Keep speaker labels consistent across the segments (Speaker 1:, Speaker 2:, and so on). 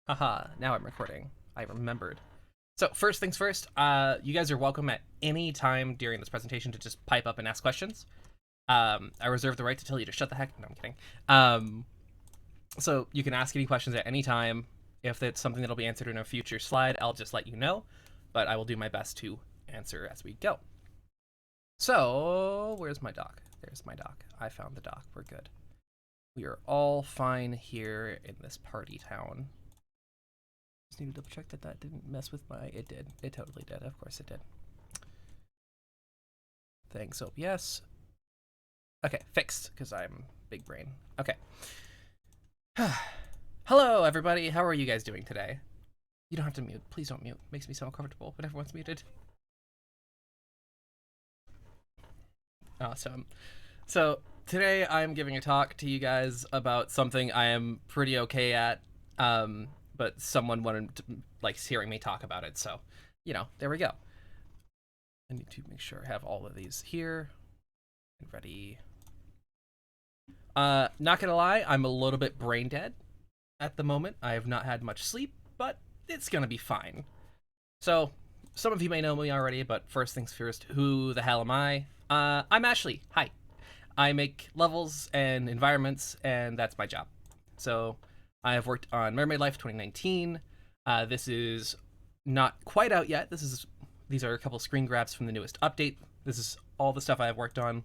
Speaker 1: Haha, now I'm recording. I remembered. So first things first, you guys are welcome at any time during this presentation to just pipe up and ask questions. I reserve the right to tell you to shut the heck. No, I'm kidding. So you can ask any questions at any time. If it's something that'll be answered in a future slide, I'll just let you know, but I will do my best to answer as we go. So where's my doc? There's my doc. I found the doc. We're good. We are all fine here in this party town. Just need to double check that that didn't mess with my... It did. It totally did. Of course it did. Thanks, OBS. Okay, fixed, because I'm big brain. Okay. Hello, everybody. How are you guys doing today? You don't have to mute. Please don't mute. Makes me so uncomfortable when everyone's muted. Awesome. So today I'm giving a talk to you guys about something I am pretty okay at, but someone wanted to, likes hearing me talk about it, so, you know, there we go. I need to make sure I have all of these here and ready. Not gonna lie, I'm a little bit brain dead at the moment. I have not had much sleep, but it's gonna be fine. So, some of you may know me already, but first things first, who the hell am I? I'm Ashley. Hi. I make levels and environments, and that's my job. So, I have worked on Mermaid Life 2019. This is not quite out yet. These are a couple screen grabs from the newest update. This is all the stuff I have worked on.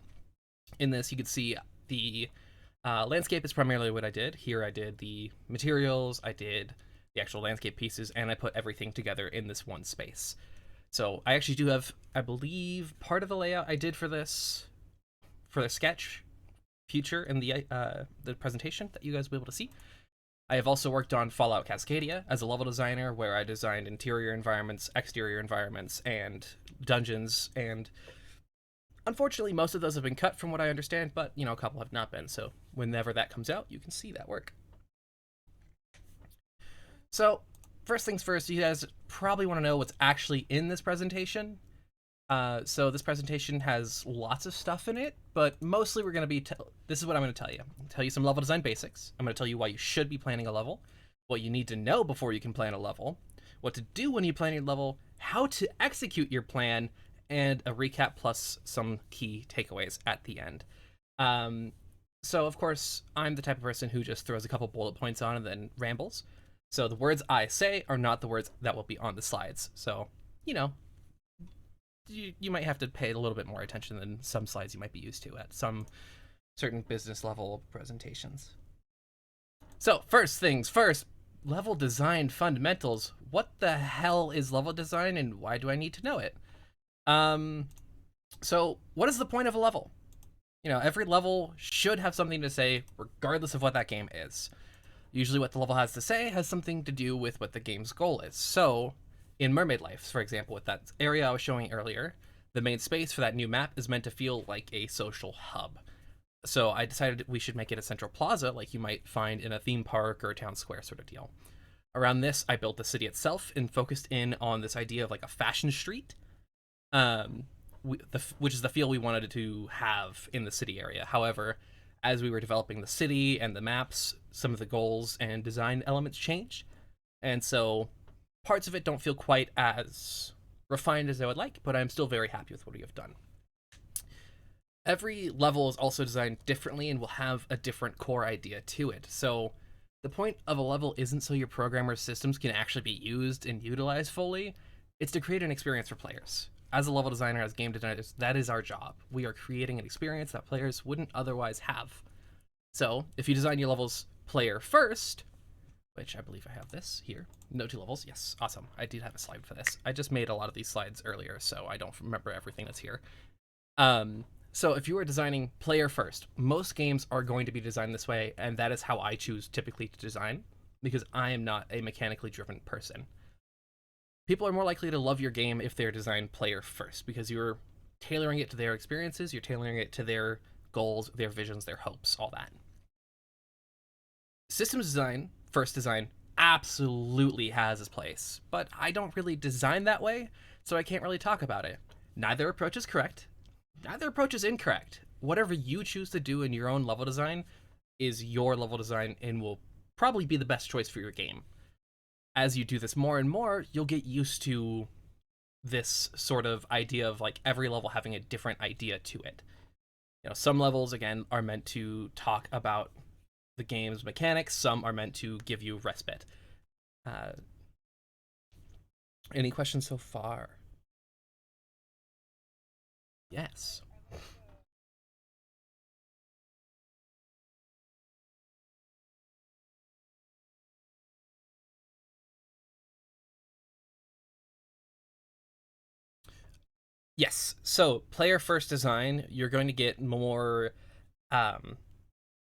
Speaker 1: In this, you can see the landscape is primarily what I did. Here I did the materials, I did the actual landscape pieces, and I put everything together in this one space. So I actually do have, I believe, part of the layout I did for this, for the sketch future in the presentation that you guys will be able to see. I have also worked on Fallout Cascadia as a level designer, where I designed interior environments, exterior environments, and dungeons, and unfortunately most of those have been cut from what I understand, but, you know, a couple have not been, so whenever that comes out, you can see that work. So, first things first, you guys probably want to know what's actually in this presentation. So this presentation has lots of stuff in it, but mostly we're going to be, this is what I'm going to tell you. I'll tell you some level design basics. I'm going to tell you why you should be planning a level, what you need to know before you can plan a level, what to do when you plan your level, how to execute your plan, and a recap plus some key takeaways at the end. So of course, I'm the type of person who just throws a couple bullet points on and then rambles. So the words I say are not the words that will be on the slides. So, you know, you might have to pay a little bit more attention than some slides you might be used to at some certain business level presentations. So first things first, level design fundamentals. What the hell is level design and why do I need to know it? So what is the point of a level? You know, every level should have something to say regardless of what that game is. Usually what the level has to say has something to do with what the game's goal is. So in Mermaid Life, for example, with that area I was showing earlier, the main space for that new map is meant to feel like a social hub. So I decided we should make it a central plaza like you might find in a theme park or a town square sort of deal. Around this, I built the city itself and focused in on this idea of like a fashion street, which is the feel we wanted to have in the city area. However, as we were developing the city and the maps, some of the goals and design elements changed. And so parts of it don't feel quite as refined as I would like, but I'm still very happy with what we have done. Every level is also designed differently and will have a different core idea to it. So the point of a level isn't so your programmer's systems can actually be used and utilized fully. It's to create an experience for players. As a level designer, as game designers, that is our job. We are creating an experience that players wouldn't otherwise have. So if you design your levels player first, which I believe I have this here. No 2 levels. Yes, awesome. I did have a slide for this. I just made a lot of these slides earlier, so I don't remember everything that's here. So if you are designing player first, most games are going to be designed this way, and that is how I choose typically to design, because I am not a mechanically driven person. People are more likely to love your game if they're designed player first, because you're tailoring it to their experiences, you're tailoring it to their goals, their visions, their hopes, all that. Systems design, first design, absolutely has its place, but I don't really design that way, so I can't really talk about it. Neither approach is correct, neither approach is incorrect. Whatever you choose to do in your own level design is your level design and will probably be the best choice for your game. As you do this more and more, you'll get used to this sort of idea of like every level having a different idea to it. Some levels again are meant to talk about the game's mechanics, some are meant to give you respite. uh, any questions so far? Yes. Yes, so player first design, you're going to get more um,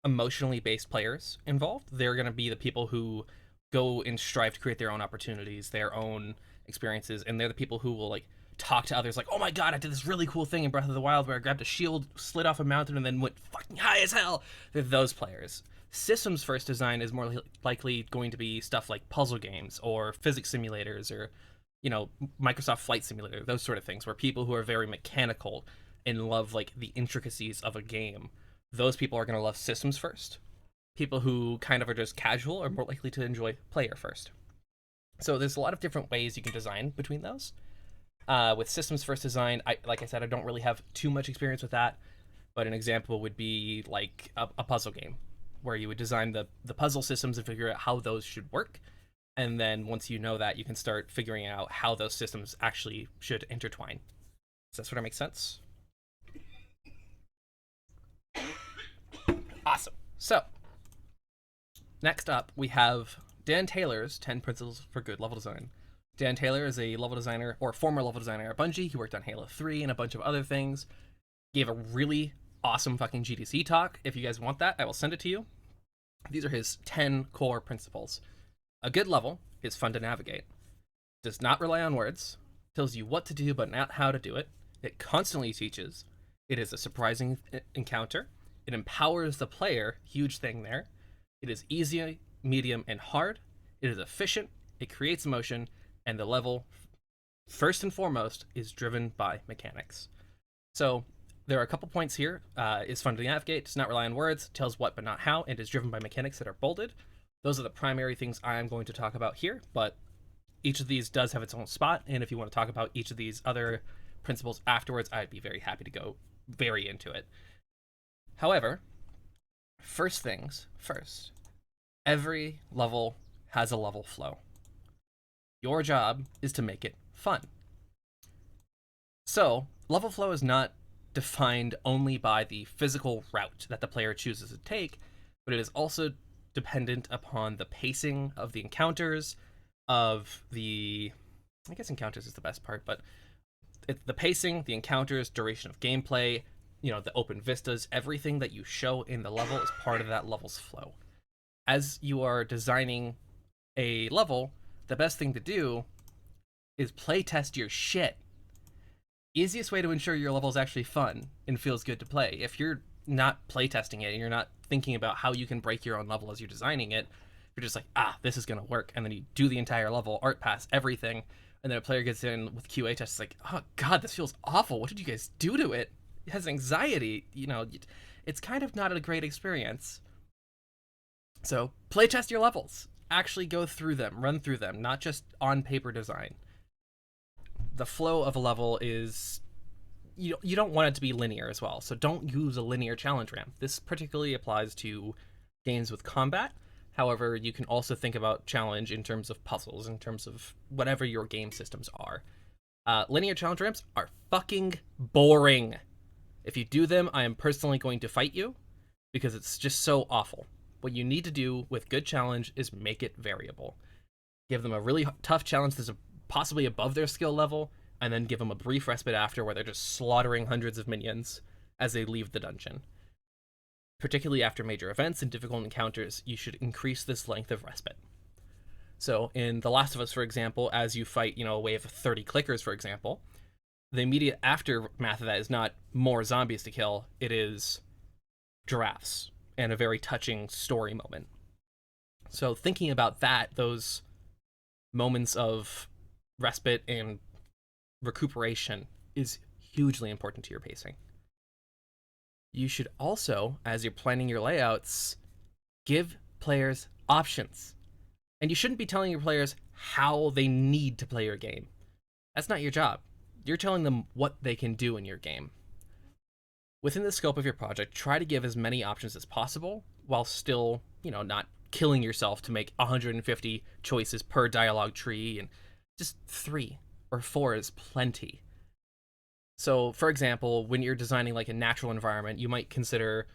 Speaker 1: emotionally based players involved. They're going to be the people who go and strive to create their own opportunities, their own experiences, and they're the people who will like talk to others like, "Oh my god, I did this really cool thing in Breath of the Wild where I grabbed a shield, slid off a mountain, and then went fucking high as hell." They're those players. Systems first design is more likely going to be stuff like puzzle games or physics simulators or Microsoft Flight Simulator, those sort of things, where people who are very mechanical and love like the intricacies of a game, those people are going to love systems first. People who kind of are just casual are more likely to enjoy player first. So there's a lot of different ways you can design between those. With systems first design, like I said, I don't really have too much experience with that, but an example would be like a puzzle game where you would design the puzzle systems and figure out how those should work. And then once you know that, you can start figuring out how those systems actually should intertwine. Does that sort of make sense? Awesome. So, next up, we have Dan Taylor's 10 Principles for Good Level Design. Dan Taylor is a level designer, or former level designer at Bungie. He worked on Halo 3 and a bunch of other things. Gave a really awesome fucking GDC talk. If you guys want that, I will send it to you. These are his 10 core principles. A good level is fun to navigate. Does not rely on words. Tells you what to do but not how to do it. It constantly teaches. It is a surprising encounter. It empowers the player. Huge thing there. It is easy, medium, and hard. It is efficient. It creates emotion. And the level, first and foremost, is driven by mechanics. So there are a couple points here. Is fun to navigate. Does not rely on words. Tells what but not how. And is driven by mechanics that are bolded. Those are the primary things I'm going to talk about here, but each of these does have its own spot, and if you want to talk about each of these other principles afterwards, I'd be very happy to go very into it. However, first things first, every level has a level flow. Your job is to make it fun. So, level flow is not defined only by the physical route that the player chooses to take, but it is also dependent upon the pacing of the encounters, of the I guess encounters is the best part, but the pacing, the encounters, duration of gameplay, the open vistas, everything that you show in the level is part of that level's flow. As you are designing a level, the best thing to do is play test your shit. Easiest way to ensure your level is actually fun and feels good to play. If you're not playtesting it and you're not thinking about how you can break your own level as you're designing it, you're just like, this is gonna work, and then you do the entire level, art pass, everything, and then a player gets in with QA tests like, oh god, this feels awful, what did you guys do to it? It has anxiety. It's kind of not a great experience. So playtest your levels, actually go through them, run through them, not just on paper design. The flow of a level is you don't want it to be linear as well, so don't use a linear challenge ramp. This particularly applies to games with combat. However, you can also think about challenge in terms of puzzles, in terms of whatever your game systems are. Linear challenge ramps are fucking boring. If you do them, I am personally going to fight you because it's just so awful. What you need to do with good challenge is make it variable. Give them a really tough challenge that's possibly above their skill level, and then give them a brief respite after where they're just slaughtering hundreds of minions as they leave the dungeon. Particularly after major events and difficult encounters, you should increase this length of respite. So in The Last of Us, for example, as you fight, a wave of 30 clickers, for example, the immediate aftermath of that is not more zombies to kill, it is giraffes and a very touching story moment. So thinking about that, those moments of respite and recuperation is hugely important to your pacing. You should also, as you're planning your layouts, give players options. And you shouldn't be telling your players how they need to play your game. That's not your job. You're telling them what they can do in your game. Within the scope of your project, try to give as many options as possible while still, not killing yourself to make 150 choices per dialogue tree, and just 3 or 4 is plenty. So, for example, when you're designing like a natural environment, you might consider,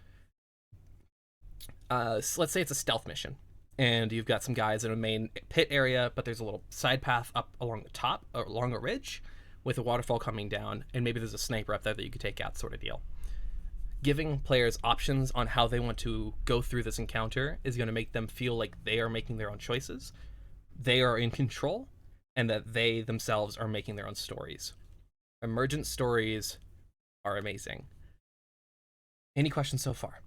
Speaker 1: let's say it's a stealth mission, and you've got some guys in a main pit area, but there's a little side path up along the top, or along a ridge, with a waterfall coming down, and maybe there's a sniper up there that you could take out, sort of deal. Giving players options on how they want to go through this encounter is going to make them feel like they are making their own choices, they are in control, and that they themselves are making their own stories. Emergent stories are amazing. Any questions so far?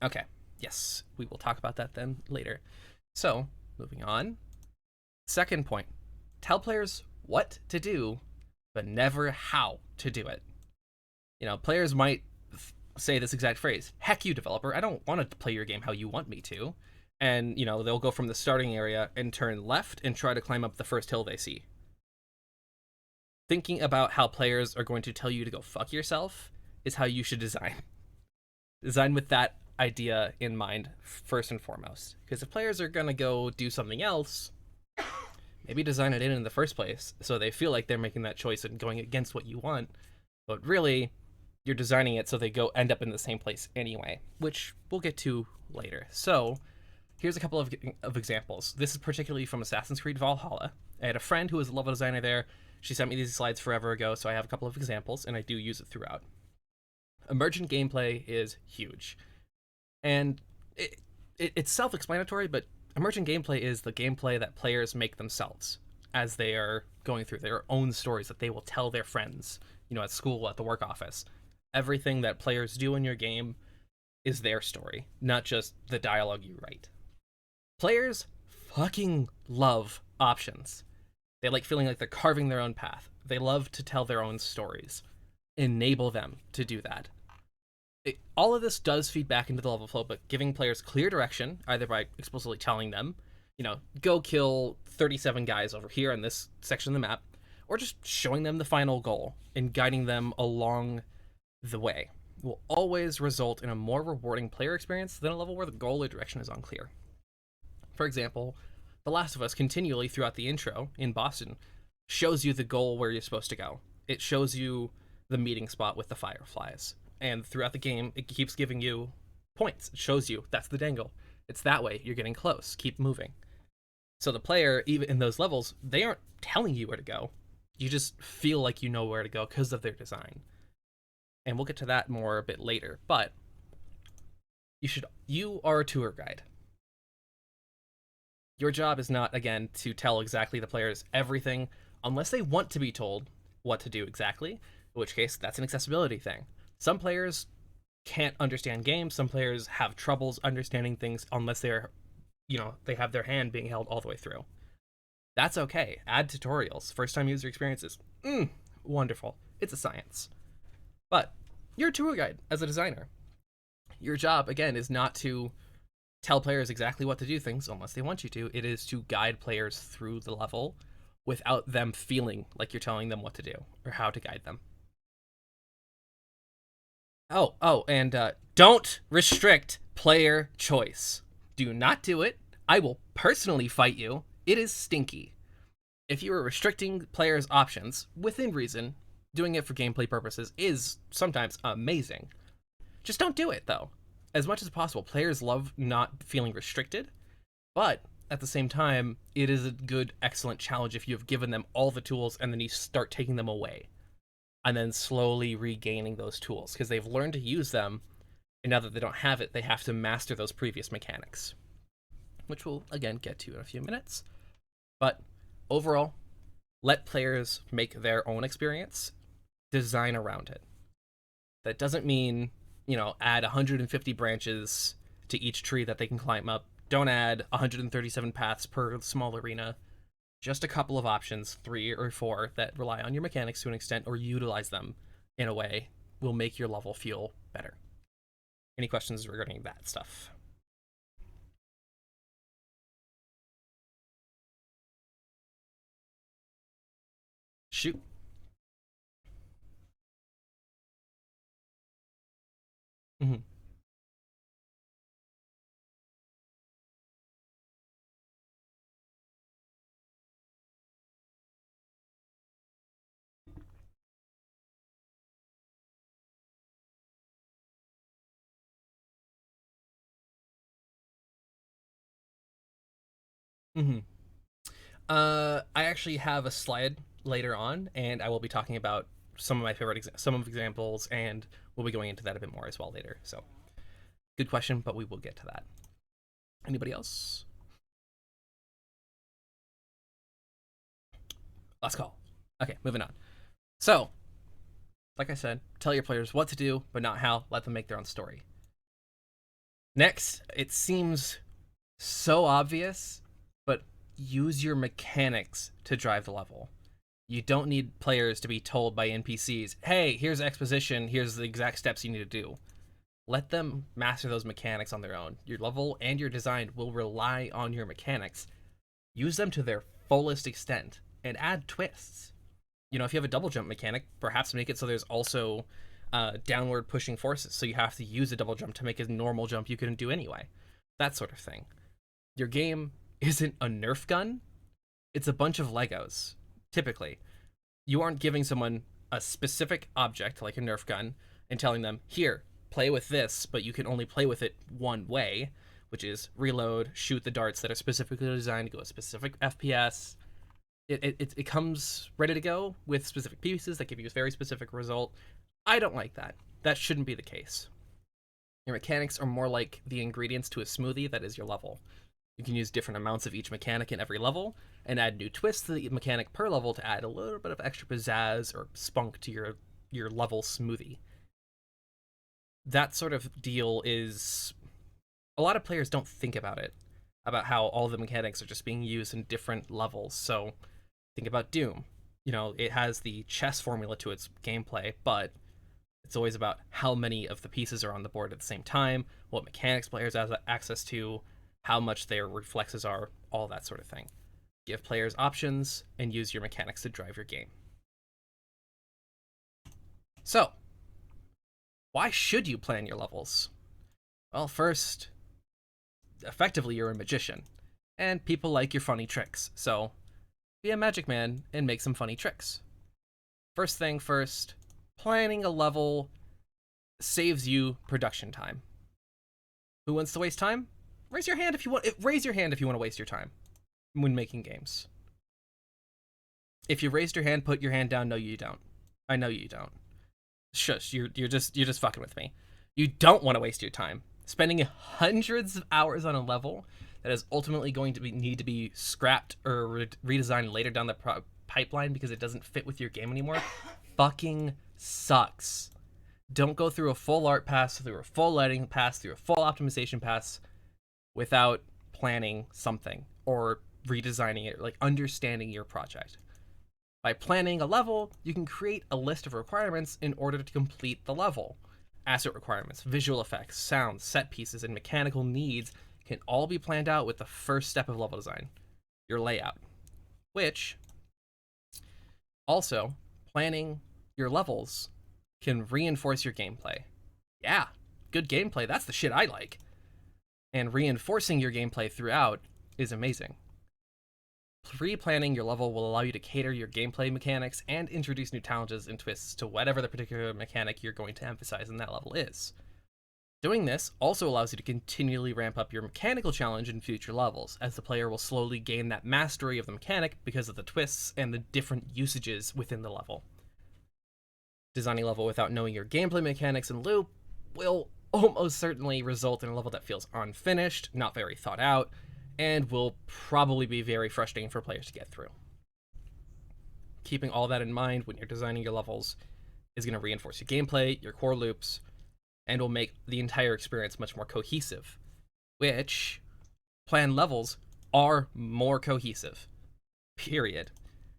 Speaker 1: Okay, yes, we will talk about that then later. So, moving on. Second point, tell players what to do, but never how to do it. Players might say this exact phrase: heck you, developer, I don't want to play your game how you want me to. And, they'll go from the starting area and turn left and try to climb up the first hill they see. Thinking about how players are going to tell you to go fuck yourself is how you should design. Design with that idea in mind first and foremost. Because if players are going to go do something else, maybe design it in the first place so they feel like they're making that choice and going against what you want. But really, you're designing it so they go end up in the same place anyway, which we'll get to later. So here's a couple of examples. This is particularly from Assassin's Creed Valhalla. I had a friend who was a level designer there. She sent me these slides forever ago, so I have a couple of examples, and I do use it throughout. Emergent gameplay is huge. And it's self-explanatory, but emergent gameplay is the gameplay that players make themselves as they are going through their own stories that they will tell their friends, at school, at the work office. Everything that players do in your game is their story, not just the dialogue you write. Players fucking love options. They like feeling like they're carving their own path. They love to tell their own stories. Enable them to do that. All of this does feed back into the level flow, but giving players clear direction, either by explicitly telling them, go kill 37 guys over here in this section of the map, or just showing them the final goal and guiding them along the way, will always result in a more rewarding player experience than a level where the goal or direction is unclear. For example, The Last of Us continually throughout the intro in Boston shows you the goal where you're supposed to go. It shows you the meeting spot with the fireflies. And throughout the game, it keeps giving you points. It shows you that's the dangle. It's that way. You're getting close. Keep moving. So the player, even in those levels, they aren't telling you where to go. You just feel like you know where to go because of their design. And we'll get to that more a bit later. But you are a tour guide. Your job is not, again, to tell exactly the players everything unless they want to be told what to do exactly, in which case that's an accessibility thing. Some players can't understand games. Some players have troubles understanding things unless they're, they have their hand being held all the way through. That's okay. Add tutorials. First time user experiences. Wonderful. It's a science. But you're a tour guide as a designer. Your job, again, is not to tell players exactly what to do things unless they want you to. It is to guide players through the level without them feeling like you're telling them what to do or how to guide them. And don't restrict player choice. Do not do it. I will personally fight you. It is stinky. If you are restricting players' options, within reason, doing it for gameplay purposes is sometimes amazing. Just don't do it, though. As much as possible, players love not feeling restricted, but at the same time, it is a good, excellent challenge if you have given them all the tools and then you start taking them away, and then slowly regaining those tools, because they've learned to use them, and now that they don't have it, they have to master those previous mechanics, which we'll, again, get to in a few minutes. But overall, let players make their own experience, design around it. That doesn't mean, add 150 branches to each tree that they can climb up. Don't add 137 paths per small arena. just a couple of options, 3 or 4, that rely on your mechanics to an extent or utilize them in a way will make your level feel better. Any questions regarding that stuff? Shoot. Mm-hmm. Mm-hmm. I actually have a slide later on, and I will be talking about some of my favorite some of examples, and we'll be going into that a bit more as well later. So, good question, but we will get to that. Anybody else? Last call. Okay, moving on. So, like I said, tell your players what to do, but not how. Let them make their own story. Next, it seems so obvious, but use your mechanics to drive the level. You don't need players to be told by NPCs, hey, here's exposition, here's the exact steps you need to do. Let them master those mechanics on their own. Your level and your design will rely on your mechanics. Use them to their fullest extent and add twists. You know, if you have a double jump mechanic, perhaps make it so there's also downward pushing forces. So you have to use a double jump to make a normal jump you couldn't do anyway. That sort of thing. Your game isn't a Nerf gun, it's a bunch of Legos, typically. You aren't giving someone a specific object, like a Nerf gun, and telling them, here, play with this, but you can only play with it one way, which is reload, shoot the darts that are specifically designed to go a specific FPS. It comes ready to go with specific pieces that give you a very specific result. I don't like that. That shouldn't be the case. Your mechanics are more like the ingredients to a smoothie that is your level. You can use different amounts of each mechanic in every level, and add new twists to the mechanic per level to add a little bit of extra pizzazz or spunk to your level smoothie. That sort of deal is... A lot of players don't think about it, about how all the mechanics are just being used in different levels. So think about Doom. You know, it has the chess formula to its gameplay, but it's always about how many of the pieces are on the board at the same time, what mechanics players have access to, how much their reflexes are, all that sort of thing. Give players options and use your mechanics to drive your game. So, why should you plan your levels? Well, first, effectively you're a magician, and people like your funny tricks, so be a magic man and make some funny tricks. First thing first, planning a level saves you production time. Who wants to waste time? Raise your hand if you want to waste your time when making games. If you raised your hand, put your hand down. No, you don't. I know you don't. Shush, you're just fucking with me. You don't want to waste your time spending hundreds of hours on a level that is ultimately going to need to be scrapped or redesigned later down the pipeline because it doesn't fit with your game anymore. Fucking sucks. Don't go through a full art pass, through a full lighting pass, through a full optimization pass without planning something or redesigning it, like understanding your project. By planning a level, you can create a list of requirements in order to complete the level. Asset requirements, visual effects, sounds, set pieces, and mechanical needs can all be planned out with the first step of level design, your layout. Which, also, planning your levels can reinforce your gameplay. Yeah, good gameplay, that's the shit I like. And reinforcing your gameplay throughout is amazing. Pre-planning your level will allow you to cater your gameplay mechanics and introduce new challenges and twists to whatever the particular mechanic you're going to emphasize in that level is. Doing this also allows you to continually ramp up your mechanical challenge in future levels, as the player will slowly gain that mastery of the mechanic because of the twists and the different usages within the level. Designing a level without knowing your gameplay mechanics and loop will almost certainly result in a level that feels unfinished, not very thought out, and will probably be very frustrating for players to get through. Keeping all that in mind when you're designing your levels is going to reinforce your gameplay, your core loops, and will make the entire experience much more cohesive, which planned levels are more cohesive. period.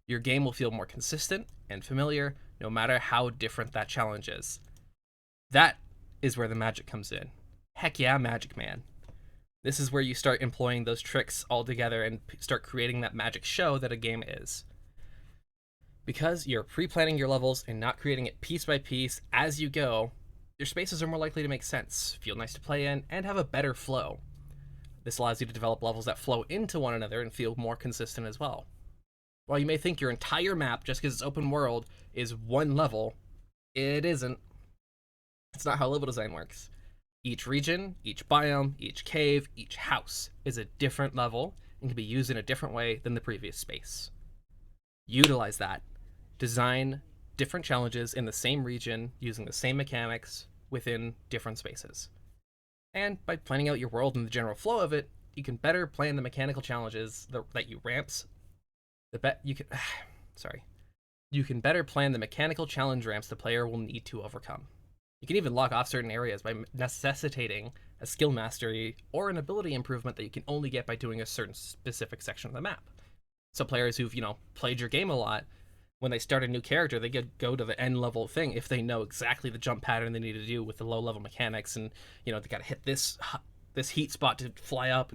Speaker 1: Your game will feel more consistent and familiar no matter how different that challenge is. That is where the magic comes in. Heck yeah, Magic Man. This is where you start employing those tricks all together and start creating that magic show that a game is. Because you're pre-planning your levels and not creating it piece by piece as you go, your spaces are more likely to make sense, feel nice to play in, and have a better flow. This allows you to develop levels that flow into one another and feel more consistent as well. While you may think your entire map, just because it's open world, is one level, it isn't. It's not how level design works. Each region, each biome, each cave, each house is a different level and can be used in a different way than the previous space. Utilize that. Design different challenges in the same region using the same mechanics within different spaces. And by planning out your world and the general flow of it, you can better plan the mechanical challenges that you ramps. You can better plan the mechanical challenge ramps the player will need to overcome. You can even lock off certain areas by necessitating a skill mastery or an ability improvement that you can only get by doing a certain specific section of the map. So players who've, played your game a lot, when they start a new character, they go to the end level thing if they know exactly the jump pattern they need to do with the low level mechanics, and they got to hit this heat spot to fly up.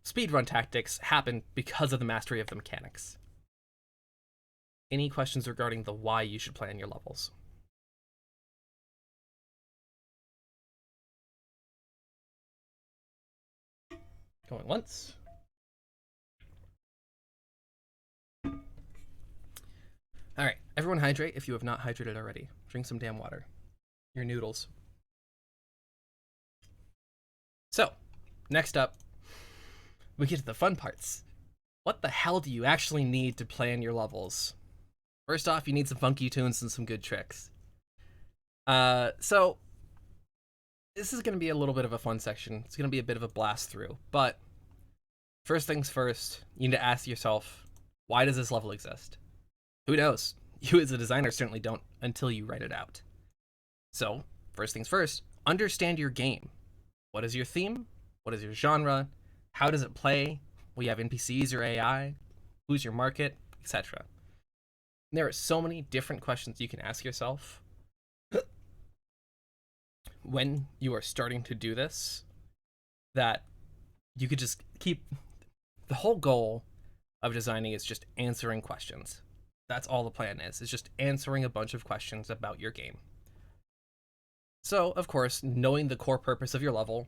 Speaker 1: Speedrun tactics happen because of the mastery of the mechanics. Any questions regarding the why you should plan your levels? Going once. All right, everyone hydrate if you have not hydrated already. Drink some damn water. Your noodles. So, next up, we get to the fun parts. What the hell do you actually need to plan your levels? First off, you need some funky tunes and some good tricks. So, this is going to be a little bit of a fun section. It's going to be a bit of a blast through. But, first things first, you need to ask yourself, why does this level exist? Who knows? You as a designer certainly don't until you write it out. So, first things first, understand your game. What is your theme? What is your genre? How does it play? Will you have NPCs or AI? Who's your market? Etc. There are so many different questions you can ask yourself when you are starting to do this that you could just keep. The whole goal of designing is just answering questions. That's all the plan is just answering a bunch of questions about your game. So, of course, knowing the core purpose of your level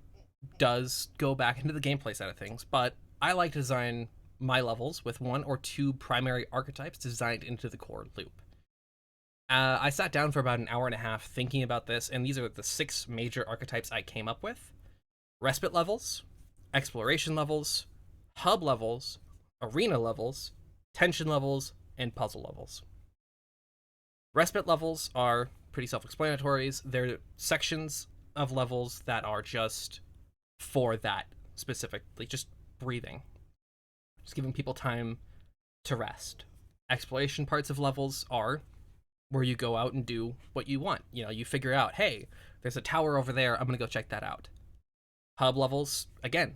Speaker 1: does go back into the gameplay side of things, but I like to design my levels with one or two primary archetypes designed into the core loop. I sat down for about an hour and a half thinking about this, and these are the 6 major archetypes I came up with. Respite levels, exploration levels, hub levels, arena levels, tension levels, and puzzle levels. Respite levels are pretty self-explanatory. They're sections of levels that are just for that specifically, just breathing, just giving people time to rest. Exploration parts of levels are where you go out and do what you want. You figure out, hey, there's a tower over there, I'm gonna go check that out. Hub levels, again,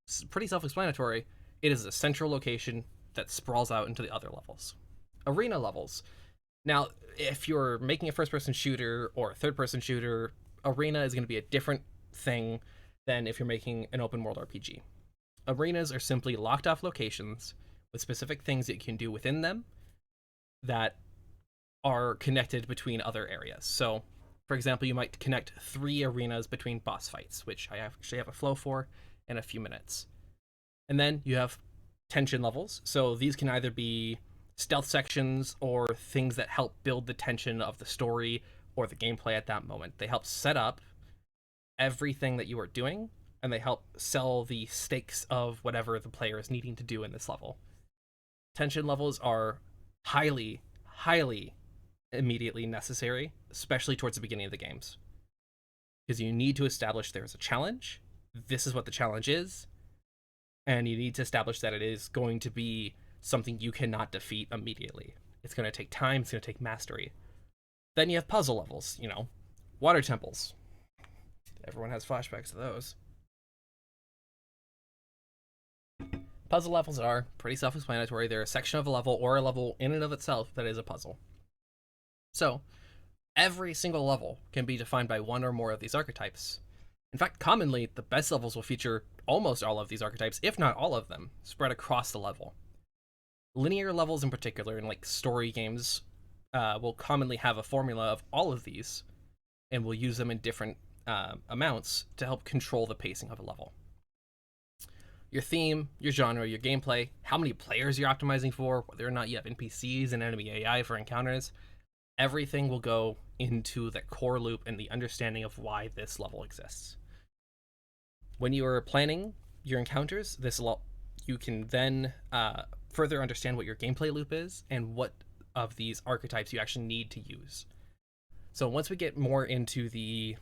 Speaker 1: it's pretty self-explanatory. It is a central location that sprawls out into the other levels. Arena levels. Now, if you're making a first-person shooter or a third-person shooter, arena is going to be a different thing than if you're making an open-world RPG. Arenas are simply locked-off locations with specific things that you can do within them that are connected between other areas. So, for example, you might connect 3 arenas between boss fights, which I actually have a flow for in a few minutes. And then you have tension levels. So these can either be stealth sections or things that help build the tension of the story or the gameplay at that moment. They help set up everything that you are doing, and they help sell the stakes of whatever the player is needing to do in this level. Tension levels are highly, highly immediately necessary, especially towards the beginning of the games. Because you need to establish there's a challenge, this is what the challenge is, and you need to establish that it is going to be something you cannot defeat immediately. It's going to take time, it's going to take mastery. Then you have puzzle levels, water temples. Everyone has flashbacks to those. Puzzle levels are pretty self-explanatory. They're a section of a level or a level in and of itself that is a puzzle. So every single level can be defined by one or more of these archetypes. In fact, commonly, the best levels will feature almost all of these archetypes, if not all of them, spread across the level. Linear levels in particular, in like story games, will commonly have a formula of all of these, and will use them in different amounts to help control the pacing of a level. Your theme, your genre, your gameplay, how many players you're optimizing for, whether or not you have NPCs and enemy AI for encounters, everything will go into the core loop and the understanding of why this level exists. When you are planning your encounters, you can then further understand what your gameplay loop is and what of these archetypes you actually need to use. So once we get more into the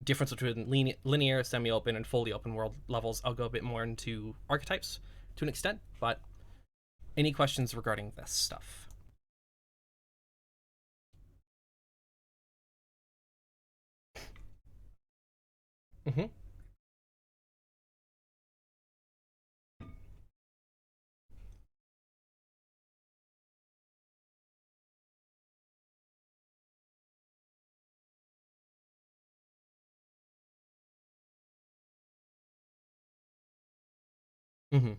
Speaker 1: difference between linear, semi-open, and fully open world levels, I'll go a bit more into archetypes to an extent, but any questions regarding this stuff? Mm-hmm. Mm-hmm.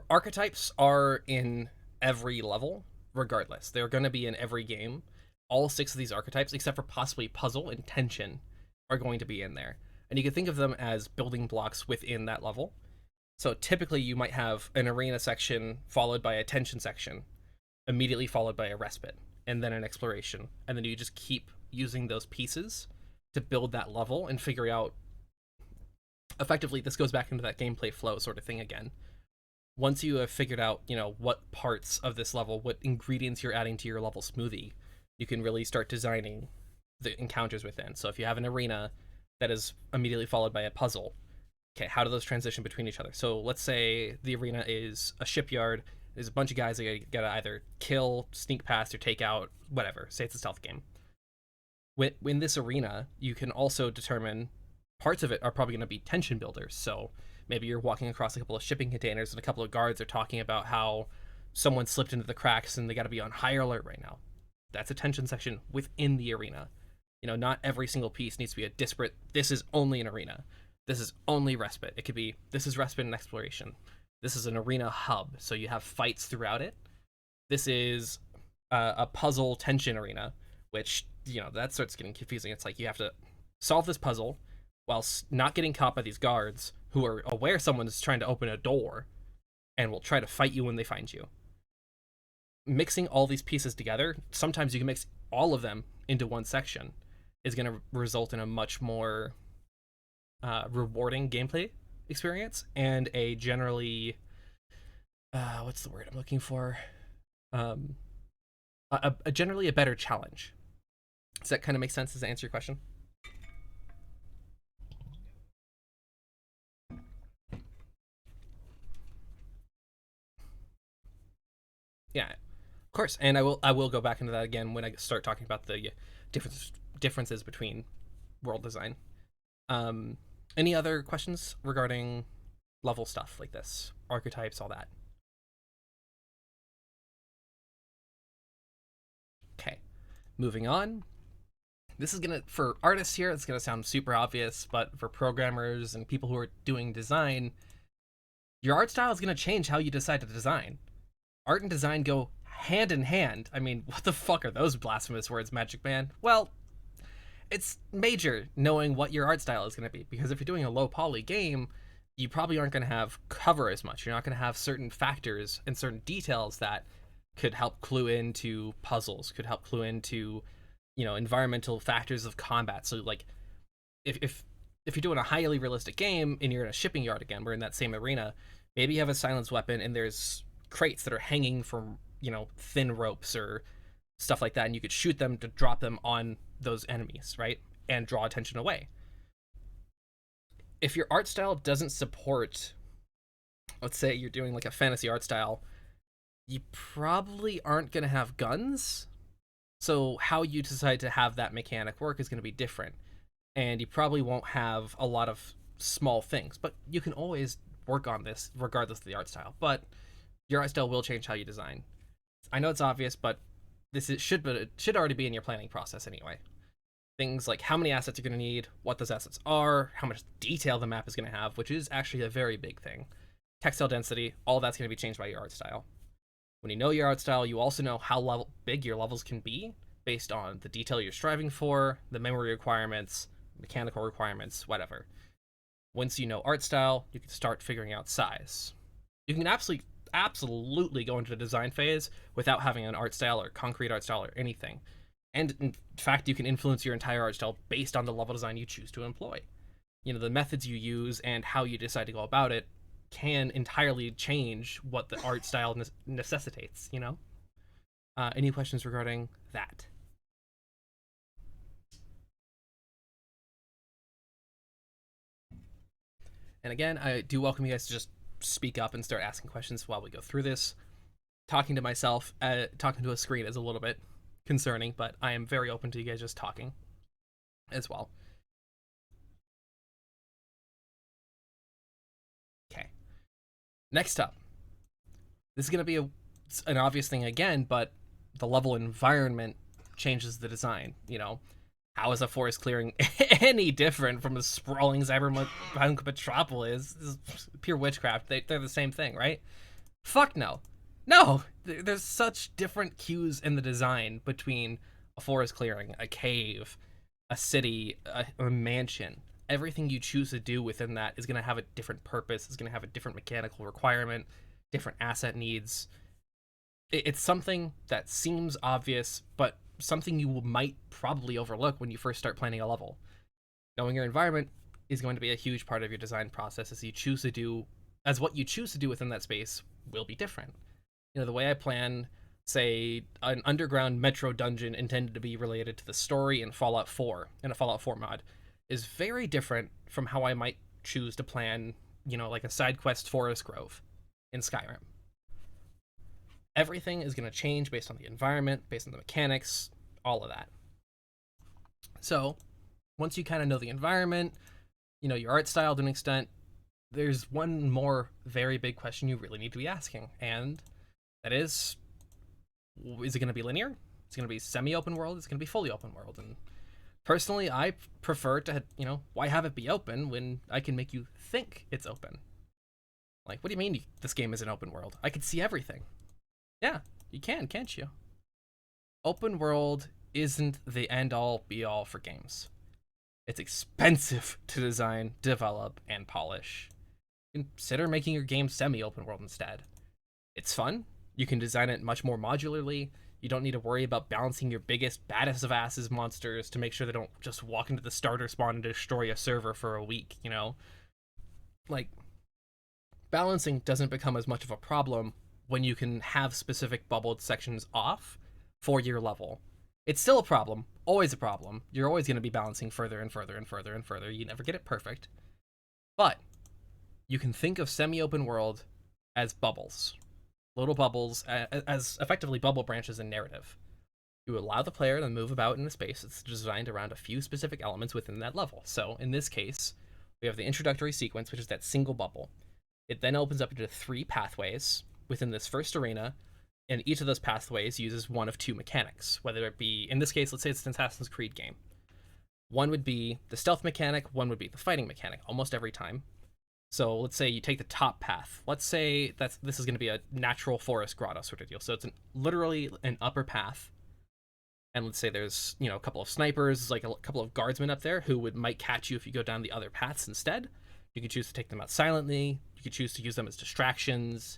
Speaker 1: Archetypes are in every level, regardless. They're going to be in every game. All 6 of these archetypes, except for possibly puzzle and tension, are going to be in there. And you can think of them as building blocks within that level. So typically, you might have an arena section followed by a tension section, immediately followed by a respite, and then an exploration. And then you just keep using those pieces to build that level and figure out. Effectively, this goes back into that gameplay flow sort of thing again. Once you have figured out, what parts of this level, what ingredients you're adding to your level smoothie, you can really start designing the encounters within. So if you have an arena that is immediately followed by a puzzle, okay, how do those transition between each other? So let's say the arena is a shipyard. There's a bunch of guys that you gotta either kill, sneak past, or take out, whatever. Say it's a stealth game. In this arena, you can also determine parts of it are probably going to be tension builders. So maybe you're walking across a couple of shipping containers and a couple of guards are talking about how someone slipped into the cracks and they got to be on high alert right now. That's a tension section within the arena. Not every single piece needs to be a disparate, this is only an arena. This is only respite. It could be, this is respite and exploration. This is an arena hub, so you have fights throughout it. This is a puzzle tension arena, which, that starts getting confusing. It's like you have to solve this puzzle while not getting caught by these guards who are aware someone is trying to open a door and will try to fight you when they find you. Mixing all these pieces together, sometimes you can mix all of them into one section, is going to result in a much more rewarding gameplay experience and a generally, what's the word I'm looking for? Generally a better challenge. Does that kind of make sense? Does that answer your question? Yeah, of course. And I will go back into that again when I start talking about the differences between world design. Um, any other questions regarding level stuff like this, archetypes, all that? Okay, moving on. This is gonna, for artists here, it's gonna sound super obvious, but for programmers and people who are doing design, your art style is gonna change how you decide to design. Art and design go hand in hand. I mean, what the fuck are those blasphemous words, Magic Man? Well, it's major knowing what your art style is going to be, because if you're doing a low poly game, you probably aren't going to have cover as much. You're not going to have certain factors and certain details that could help clue into puzzles, could help clue into, environmental factors of combat. So like if you're doing a highly realistic game and you're in a shipping yard again, we're in that same arena, maybe you have a silence weapon and there's crates that are hanging from, thin ropes or stuff like that, and you could shoot them to drop them on those enemies, right? And draw attention away. If your art style doesn't support, let's say you're doing like a fantasy art style, you probably aren't going to have guns. So how you decide to have that mechanic work is going to be different. and you probably won't have a lot of small things, but you can always work on this regardless of the art style. But your art style will change how you design. I know it's obvious, but it should already be in your planning process anyway. Things like how many assets you're going to need, what those assets are, how much detail the map is going to have, which is actually a very big thing. Textile density, all that's going to be changed by your art style. When you know your art style, you also know how big your levels can be based on the detail you're striving for, the memory requirements, mechanical requirements, whatever. Once you know art style, you can start figuring out size. You can absolutely go into the design phase without having an art style or concrete art style or anything. And in fact, you can influence your entire art style based on the level design you choose to employ. The methods you use and how you decide to go about it can entirely change what the art style necessitates. Any questions regarding that? And again, I do welcome you guys to just speak up and start asking questions while we go through this. Talking to myself, talking to a screen is a little bit concerning, but I am very open to you guys just talking as well. Okay. Next up, this is going to be an obvious thing again, but the level environment changes the design. How is a forest clearing any different from a sprawling cyberpunk metropolis? This is pure witchcraft. They're the same thing, right? Fuck no. No, there's such different cues in the design between a forest clearing, a cave, a city, a mansion. Everything you choose to do within that is going to have a different purpose, is going to have a different mechanical requirement, different asset needs. It's something that seems obvious, but something you might probably overlook when you first start planning a level. Knowing your environment is going to be a huge part of your design process as what you choose to do within that space will be different. The way I plan, say, an underground metro dungeon intended to be related to the story in Fallout 4, in a Fallout 4 mod, is very different from how I might choose to plan, like a side quest forest grove in Skyrim. Everything is going to change based on the environment, based on the mechanics, all of that. So, once you kind of know the environment, your art style to an extent, there's one more very big question you really need to be asking, and that is it going to be linear? It's going to be semi-open world? It's going to be fully open world? And personally, I prefer to, why have it be open when I can make you think it's open? Like, what do you mean this game is an open world? I can see everything. Yeah, you can, can't you? Open world isn't the end-all, be-all for games. It's expensive to design, develop, and polish. Consider making your game semi-open world instead. It's fun. You can design it much more modularly. You don't need to worry about balancing your biggest, baddest of asses monsters to make sure they don't just walk into the starter spawn and destroy a server for a week, Like, balancing doesn't become as much of a problem when you can have specific bubbled sections off for your level. It's still a problem, always a problem. You're always going to be balancing further and further and further and further. You never get it perfect. But you can think of semi-open world as bubbles. Little bubbles, as effectively bubble branches in narrative. You allow the player to move about in a space that's designed around a few specific elements within that level. So in this case, we have the introductory sequence, which is that single bubble. It then opens up into 3 pathways within this first arena, and each of those pathways uses one of 2 mechanics, whether it be, in this case, let's say it's an Assassin's Creed game. One would be the stealth mechanic, one would be the fighting mechanic, almost every time. So let's say you take the top path. Let's say this is going to be a natural forest grotto sort of deal. So it's literally an upper path. And let's say there's, a couple of snipers, like a couple of guardsmen up there who might catch you if you go down the other paths instead. You can choose to take them out silently. You can choose to use them as distractions.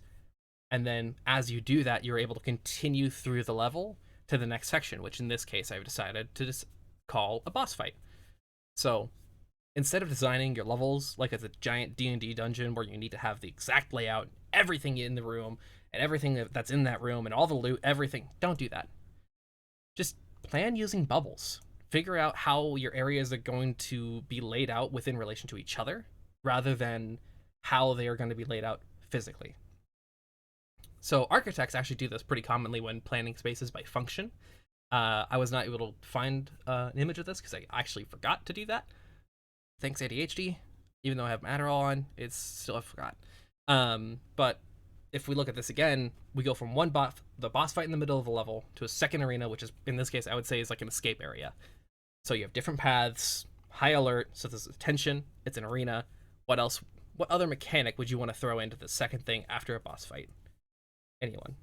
Speaker 1: And then as you do that, you're able to continue through the level to the next section, which in this case, I've decided to just call a boss fight. So instead of designing your levels like it's a giant D&D dungeon where you need to have the exact layout, everything in the room, and everything that's in that room, and all the loot, everything, don't do that. Just plan using bubbles. Figure out how your areas are going to be laid out within relation to each other, rather than how they are going to be laid out physically. So architects actually do this pretty commonly when planning spaces by function. I was not able to find an image of this because I actually forgot to do that. Thanks ADHD. Even though I have Adderall on, it's still I forgot. But if we look at this again, we go from the boss fight in the middle of the level, to a second arena, which is in this case I would say is like an escape area. So you have different paths, high alert. So there's tension. It's an arena. What else? What other mechanic would you want to throw into the second thing after a boss fight? Anyone?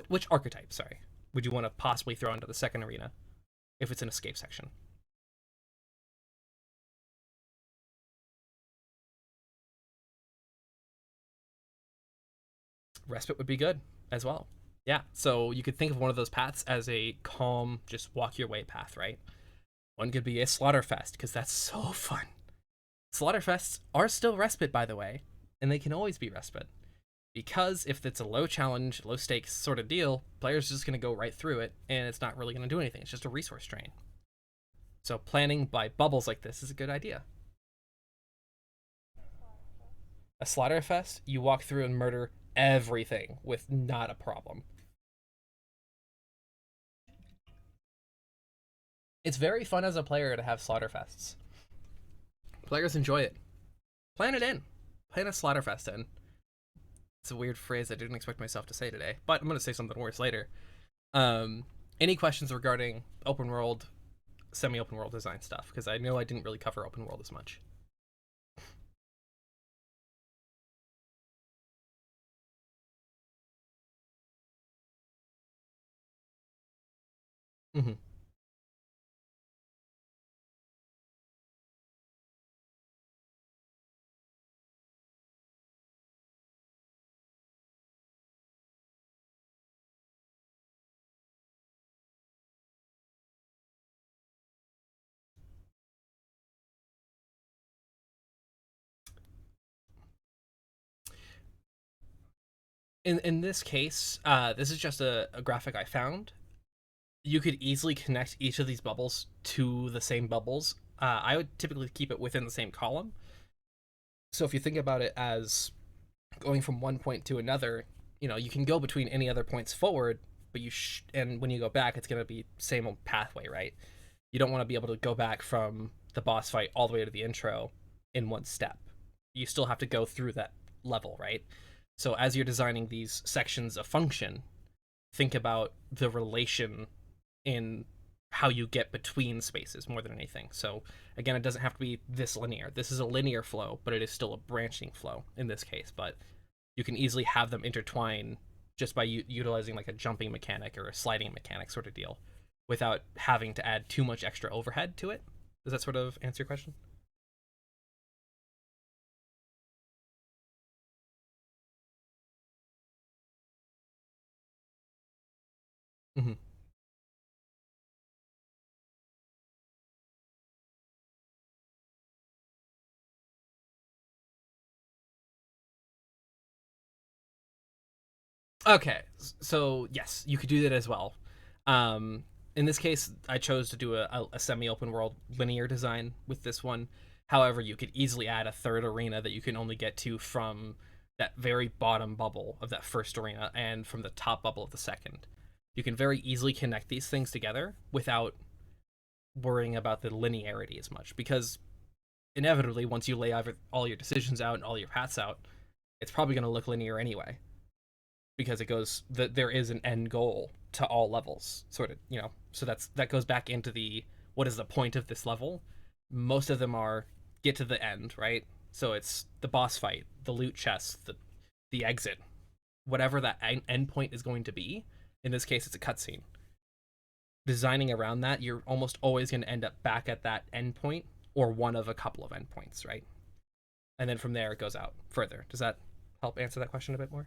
Speaker 1: Which archetype? Sorry, would you want to possibly throw into the second arena if it's an escape section? Respite would be good as well. Yeah, so you could think of one of those paths as a calm, just walk your way path, right? One could be a Slaughterfest, because that's so fun. Slaughterfests are still respite, by the way, and they can always be respite. Because if it's a low challenge, low stakes sort of deal, players are just going to go right through it, and it's not really going to do anything. It's just a resource drain. So planning by bubbles like this is a good idea. A Slaughterfest, you walk through and murder everything with not a problem. It's very fun as a player to have Slaughterfests. Players enjoy it. Plan it in. Plan a Slaughterfest in. It's a weird phrase I didn't expect myself to say today, but I'm going to say something worse later. Any questions regarding open world, semi-open world design stuff? Because I know I didn't really cover open world as much. Mm-hmm. In this case, this is just a graphic I found. You could easily connect each of these bubbles to the same bubbles. I would typically keep it within the same column. So if you think about it as going from one point to another, you can go between any other points forward, but and when you go back, it's going to be same old pathway, right? You don't want to be able to go back from the boss fight all the way to the intro in one step. You still have to go through that level, right? So as you're designing these sections of function, think about the relation in how you get between spaces more than anything. So again, it doesn't have to be this linear. This is a linear flow, but it is still a branching flow in this case. But you can easily have them intertwine just by utilizing like a jumping mechanic or a sliding mechanic sort of deal, without having to add too much extra overhead to it. Does that sort of answer your question? Mm-hmm. Okay, so yes, you could do that as well. In this case, I chose to do a semi-open world linear design with this one. However, you could easily add a third arena that you can only get to from that very bottom bubble of that first arena and from the top bubble of the second. You can very easily connect these things together without worrying about the linearity as much, because inevitably, once you lay all your decisions out and all your paths out, it's probably going to look linear anyway, because it goes that there is an end goal to all levels, sort of, so that goes back into the what is the point of this level. Most of them are get to the end, right? So it's the boss fight, the loot chest, the exit, whatever that end point is going to be. In this case, it's a cutscene. Designing around that, you're almost always going to end up back at that end point, or one of a couple of endpoints, right? And then from there it goes out further. Does that help answer that question a bit more?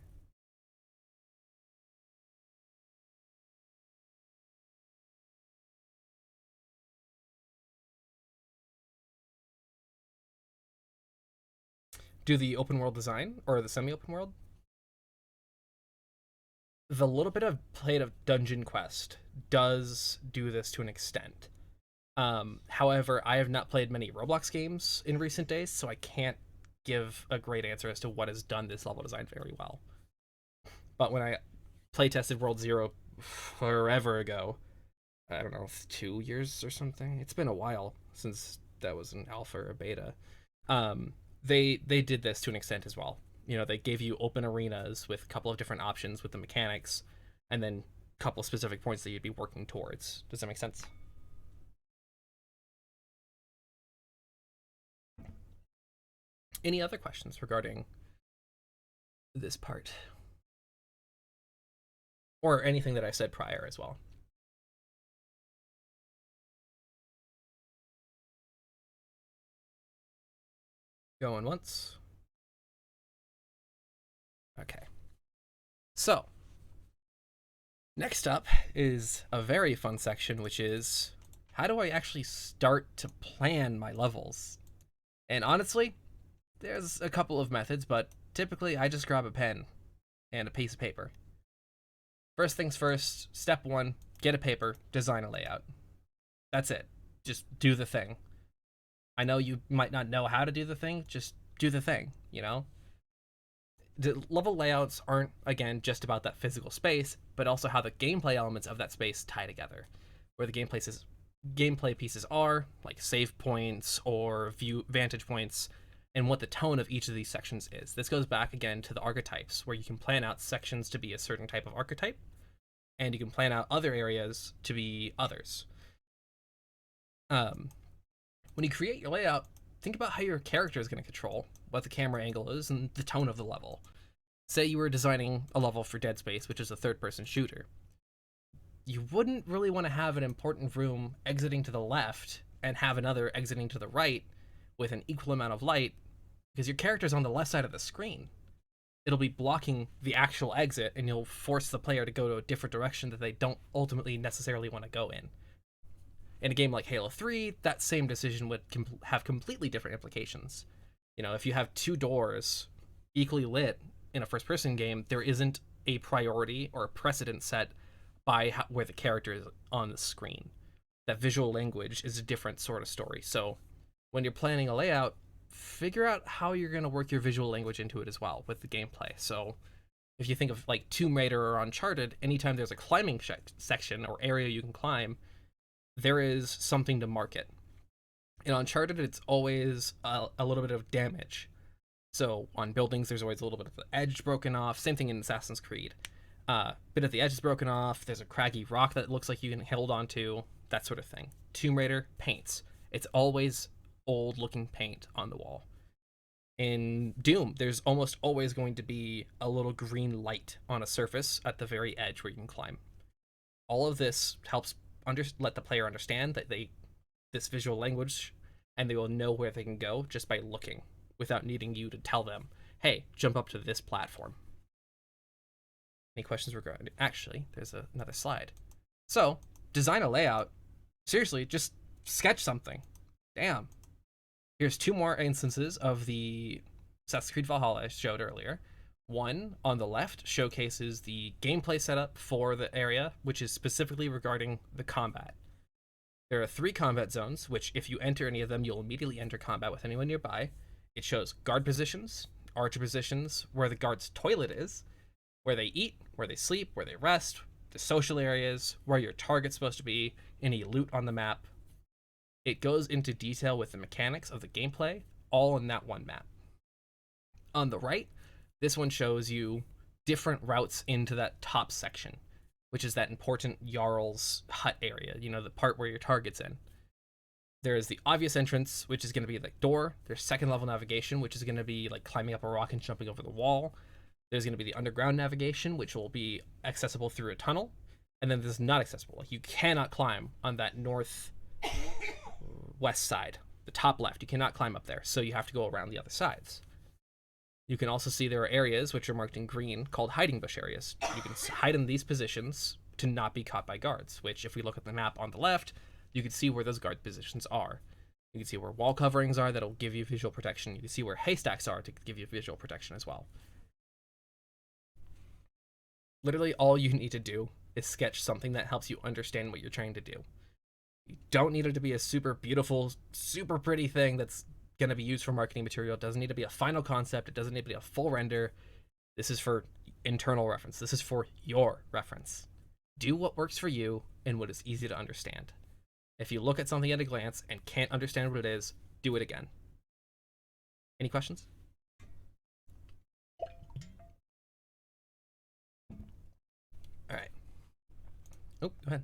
Speaker 1: Do the open world design or the semi-open world? The little bit I've played of Dungeon Quest does do this to an extent. However, I have not played many Roblox games in recent days, so I can't give a great answer as to what has done this level design very well. But when I playtested World Zero forever ago, I don't know, 2 years or something. It's been a while since that was an alpha or a beta. They did this to an extent as well. They gave you open arenas with a couple of different options with the mechanics, and then a couple of specific points that you'd be working towards. Does that make sense? Any other questions regarding this part? Or anything that I said prior as well? Going once. Okay. So, next up is a very fun section, which is how do I actually start to plan my levels? And honestly, there's a couple of methods, but typically I just grab a pen and a piece of paper. First things first, step one, get a paper, design a layout. That's it. Just do the thing. I know you might not know how to do the thing, just do the thing. The level layouts aren't, again, just about that physical space, but also how the gameplay elements of that space tie together. Where the gameplay pieces are, like save points or vantage points, and what the tone of each of these sections is. This goes back again to the archetypes, where you can plan out sections to be a certain type of archetype, and you can plan out other areas to be others. When you create your layout, think about how your character is going to control what the camera angle is and the tone of the level. Say you were designing a level for Dead Space, which is a third-person shooter. You wouldn't really want to have an important room exiting to the left and have another exiting to the right with an equal amount of light, because your character's on the left side of the screen. It'll be blocking the actual exit, and you'll force the player to go to a different direction that they don't ultimately necessarily want to go in. In a game like Halo 3, that same decision would have completely different implications. If you have two doors equally lit in a first-person game, there isn't a priority or a precedent set by where the character is on the screen. That visual language is a different sort of story. So when you're planning a layout, figure out how you're going to work your visual language into it as well with the gameplay. So if you think of like Tomb Raider or Uncharted, anytime there's a climbing section or area you can climb, there is something to mark it. In Uncharted, it's always a little bit of damage. So on buildings, there's always a little bit of the edge broken off. Same thing in Assassin's Creed. Bit of the edge is broken off. There's a craggy rock that looks like you can hold onto. That sort of thing. Tomb Raider paints. It's always old-looking paint on the wall. In Doom, there's almost always going to be a little green light on a surface at the very edge where you can climb. All of this helps let the player understand that this visual language, and they will know where they can go just by looking, without needing you to tell them, hey, jump up to this platform. Any questions regarding? Actually, there's another slide. So, design a layout. Seriously, just sketch something. Damn. Here's two more instances of the Assassin's Creed Valhalla I showed earlier. One on the left showcases the gameplay setup for the area, which is specifically regarding the combat. There are 3 combat zones, which if you enter any of them, you'll immediately enter combat with anyone nearby. It shows guard positions, archer positions, where the guard's toilet is, where they eat, where they sleep, where they rest, the social areas, where your target's supposed to be, any loot on the map. It goes into detail with the mechanics of the gameplay, all in that one map. On the right, this one shows you different routes into that top section, which is that important Jarl's hut area, the part where your target's in. There is the obvious entrance, which is going to be the door. There's second level navigation, which is going to be like climbing up a rock and jumping over the wall. There's going to be the underground navigation, which will be accessible through a tunnel. And then there's not accessible. Like you cannot climb on that northwest side, the top left. You cannot climb up there, so you have to go around the other sides. You can also see there are areas which are marked in green called hiding bush areas. You can hide in these positions to not be caught by guards, which if we look at the map on the left, you can see where those guard positions are. You can see where wall coverings are that'll give you visual protection. You can see where haystacks are to give you visual protection as well. Literally all you need to do is sketch something that helps you understand what you're trying to do. You don't need it to be a super beautiful, super pretty thing that's going to be used for marketing material. It doesn't need to be a final concept. It doesn't need to be a full render. This is for internal reference. This is for your reference. Do what works for you in what is easy to understand. If you look at something at a glance and can't understand what it is, do it again. Any questions? All right. Oh, go ahead.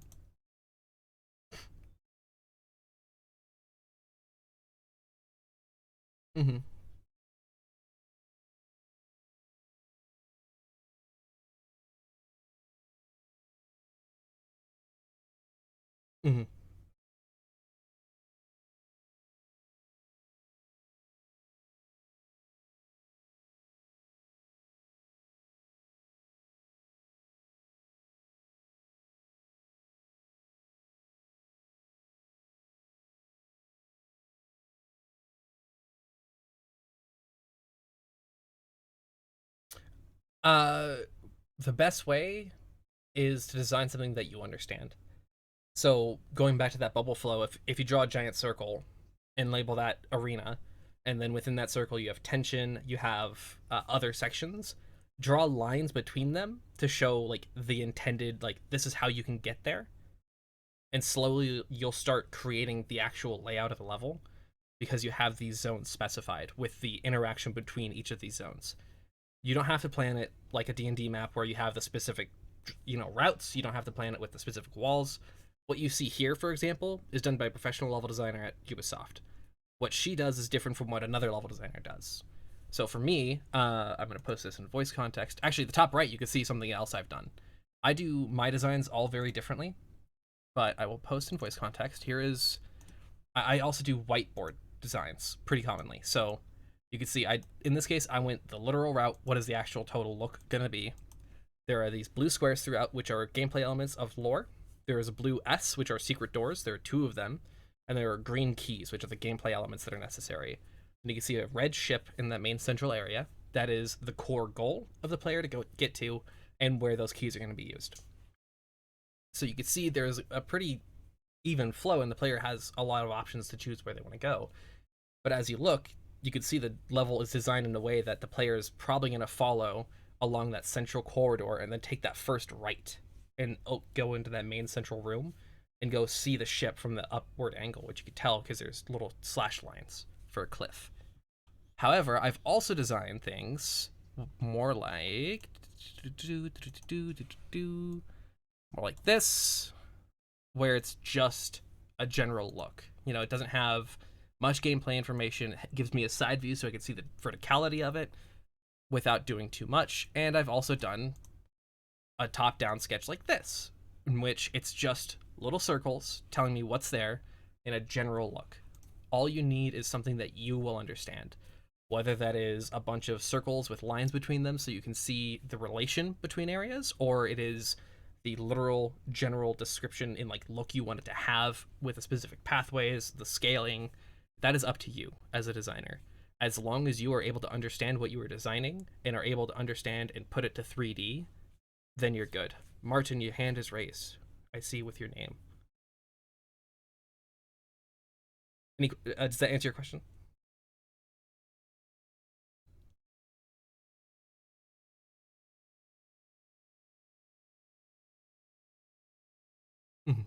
Speaker 1: Mm-hmm. Mm-hmm. Uh, the best way is to design something that you understand. So going back to that bubble flow, if you draw a giant circle and label that arena, and then within that circle you have tension, you have other sections, draw lines between them to show like the intended, like this is how you can get there, and slowly you'll start creating the actual layout of the level because you have these zones specified with the interaction between each of these zones. You don't have to plan it like a D&D map where you have the specific routes. You don't have to plan it with the specific walls. What you see here, for example, is done by a professional level designer at Ubisoft. What she does is different from what another level designer does. So for me, I'm going to post this in voice context. Actually, the top right, you can see something else I've done. I do my designs all very differently, but I will post in voice context. Here is, I also do whiteboard designs pretty commonly. So you can see, in this case, I went the literal route. What is the actual total look going to be? There are these blue squares throughout, which are gameplay elements of lore. There is a blue S, which are secret doors. There are 2 of them. And there are green keys, which are the gameplay elements that are necessary. And you can see a red ship in that main central area. That is the core goal of the player to go get to, and where those keys are going to be used. So you can see there's a pretty even flow, and the player has a lot of options to choose where they want to go. But as you look, you can see the level is designed in a way that the player is probably going to follow along that central corridor and then take that first right and go into that main central room and go see the ship from the upward angle, which you can tell because there's little slash lines for a cliff. However, I've also designed things more like more like this, where it's just a general look. It doesn't have much gameplay information. It gives me a side view so I can see the verticality of it without doing too much. And I've also done a top-down sketch like this, in which it's just little circles telling me what's there in a general look. All you need is something that you will understand, whether that is a bunch of circles with lines between them so you can see the relation between areas, or it is the literal general description in like look you want it to have with the specific pathways, the scaling. That is up to you as a designer. As long as you are able to understand what you are designing and are able to understand and put it to 3D, then you're good. Martin, your hand is raised. I see with your name. Does that answer your question? Mhm.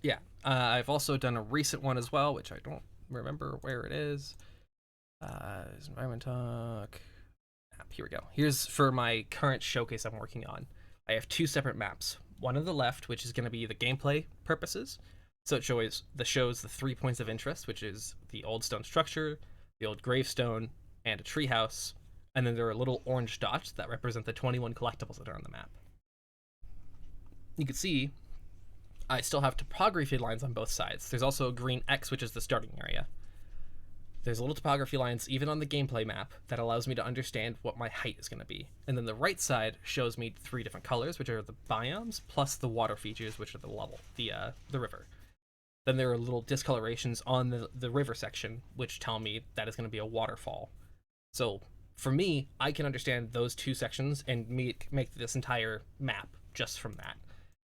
Speaker 1: Yeah. I've also done a recent one as well, which I don't remember where it is. Environment talk. Here we go. Here's for my current showcase I'm working on. I have 2 separate maps. One on the left, which is going to be the gameplay purposes. So it shows the 3 points of interest, which is the old stone structure, the old gravestone, and a treehouse. And then there are little orange dots that represent the 21 collectibles that are on the map. You can see I still have topography lines on both sides. There's also a green X, which is the starting area. There's little topography lines even on the gameplay map that allows me to understand what my height is going to be. And then the right side shows me 3 different colors, which are the biomes, plus the water features, which are the level, the river. Then there are little discolorations on the river section, which tell me that is going to be a waterfall. So for me, I can understand those 2 sections and make this entire map just from that.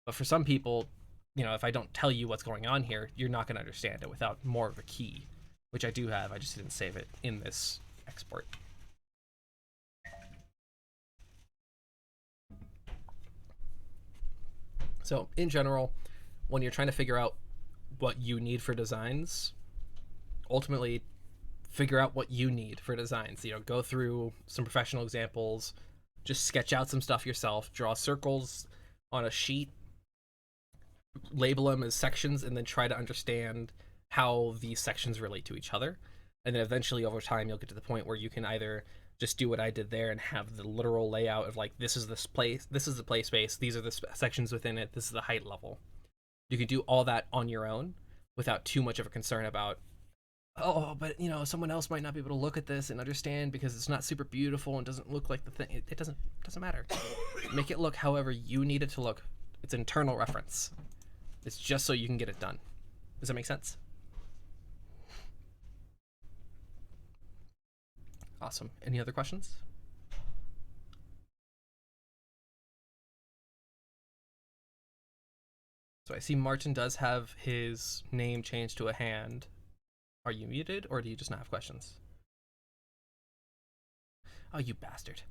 Speaker 1: But for some people, if I don't tell you what's going on here, you're not going to understand it without more of a key, which I do have. I just didn't save it in this export. So in general, when you're trying to figure out what you need for designs, ultimately figure out what you need for designs. Go through some professional examples, just sketch out some stuff yourself, draw circles on a sheet, label them as sections, and then try to understand how these sections relate to each other. And then eventually over time you'll get to the point where you can either just do what I did there and have the literal layout of like, this is this place, this is the play space, these are the sections within it, this is the height level. You can do all that on your own without too much of a concern about, oh, but someone else might not be able to look at this and understand because it's not super beautiful and doesn't look like the thing. It doesn't matter. Make it look however you need it to look. It's internal reference. It's just so you can get it done. Does that make sense? Awesome. Any other questions? So I see Martin does have his name changed to a hand. Are you muted, or do you just not have questions? Oh, you bastard.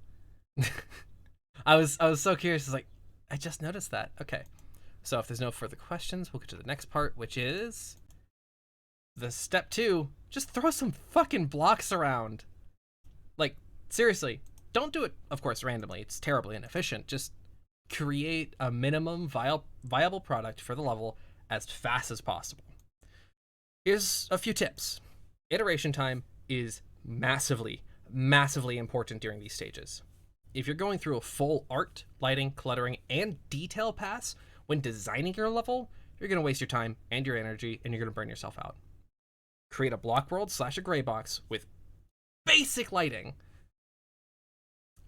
Speaker 1: I was so curious. It's like, I just noticed that. Okay. So if there's no further questions, we'll get to the next part, which is the step 2. Just throw some fucking blocks around. Like, seriously, don't do it, of course, randomly. It's terribly inefficient. Just create a minimum viable product for the level as fast as possible. Here's a few tips. Iteration time is massively, massively important during these stages. If you're going through a full art, lighting, cluttering, and detail pass when designing your level, you're going to waste your time and your energy, and you're going to burn yourself out. Create a block world / a gray box with basic lighting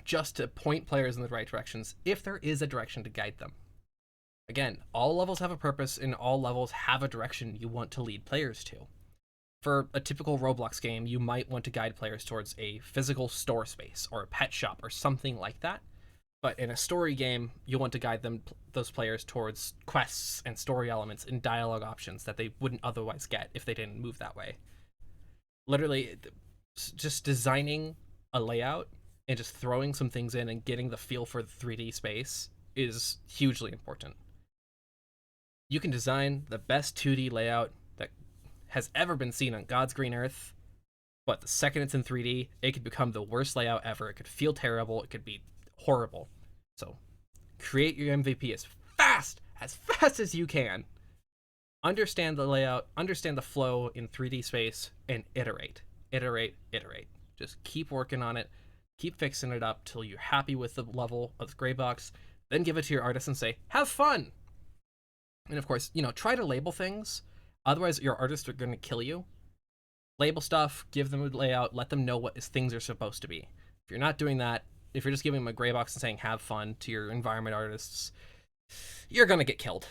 Speaker 1: just to point players in the right directions if there is a direction to guide them. Again, all levels have a purpose and all levels have a direction you want to lead players to. For a typical Roblox game, you might want to guide players towards a physical store space or a pet shop or something like that. But in a story game, you want to guide those players towards quests and story elements and dialogue options that they wouldn't otherwise get if they didn't move that way. Literally, just designing a layout and just throwing some things in and getting the feel for the 3D space is hugely important. You can design the best 2D layout that has ever been seen on God's green earth, but the second it's in 3D, it could become the worst layout ever. It could feel terrible. It could be horrible. So create your MVP as fast as you can. Understand the layout, understand the flow in 3D space, and iterate. Just keep working on it. Keep fixing it up till you're happy with the level of the gray box. Then give it to your artist and say, have fun. And of course, try to label things. Otherwise, your artists are going to kill you. Label stuff, give them a layout, let them know what things are supposed to be. If you're not doing that, if you're just giving them a gray box and saying, have fun to your environment artists, you're going to get killed.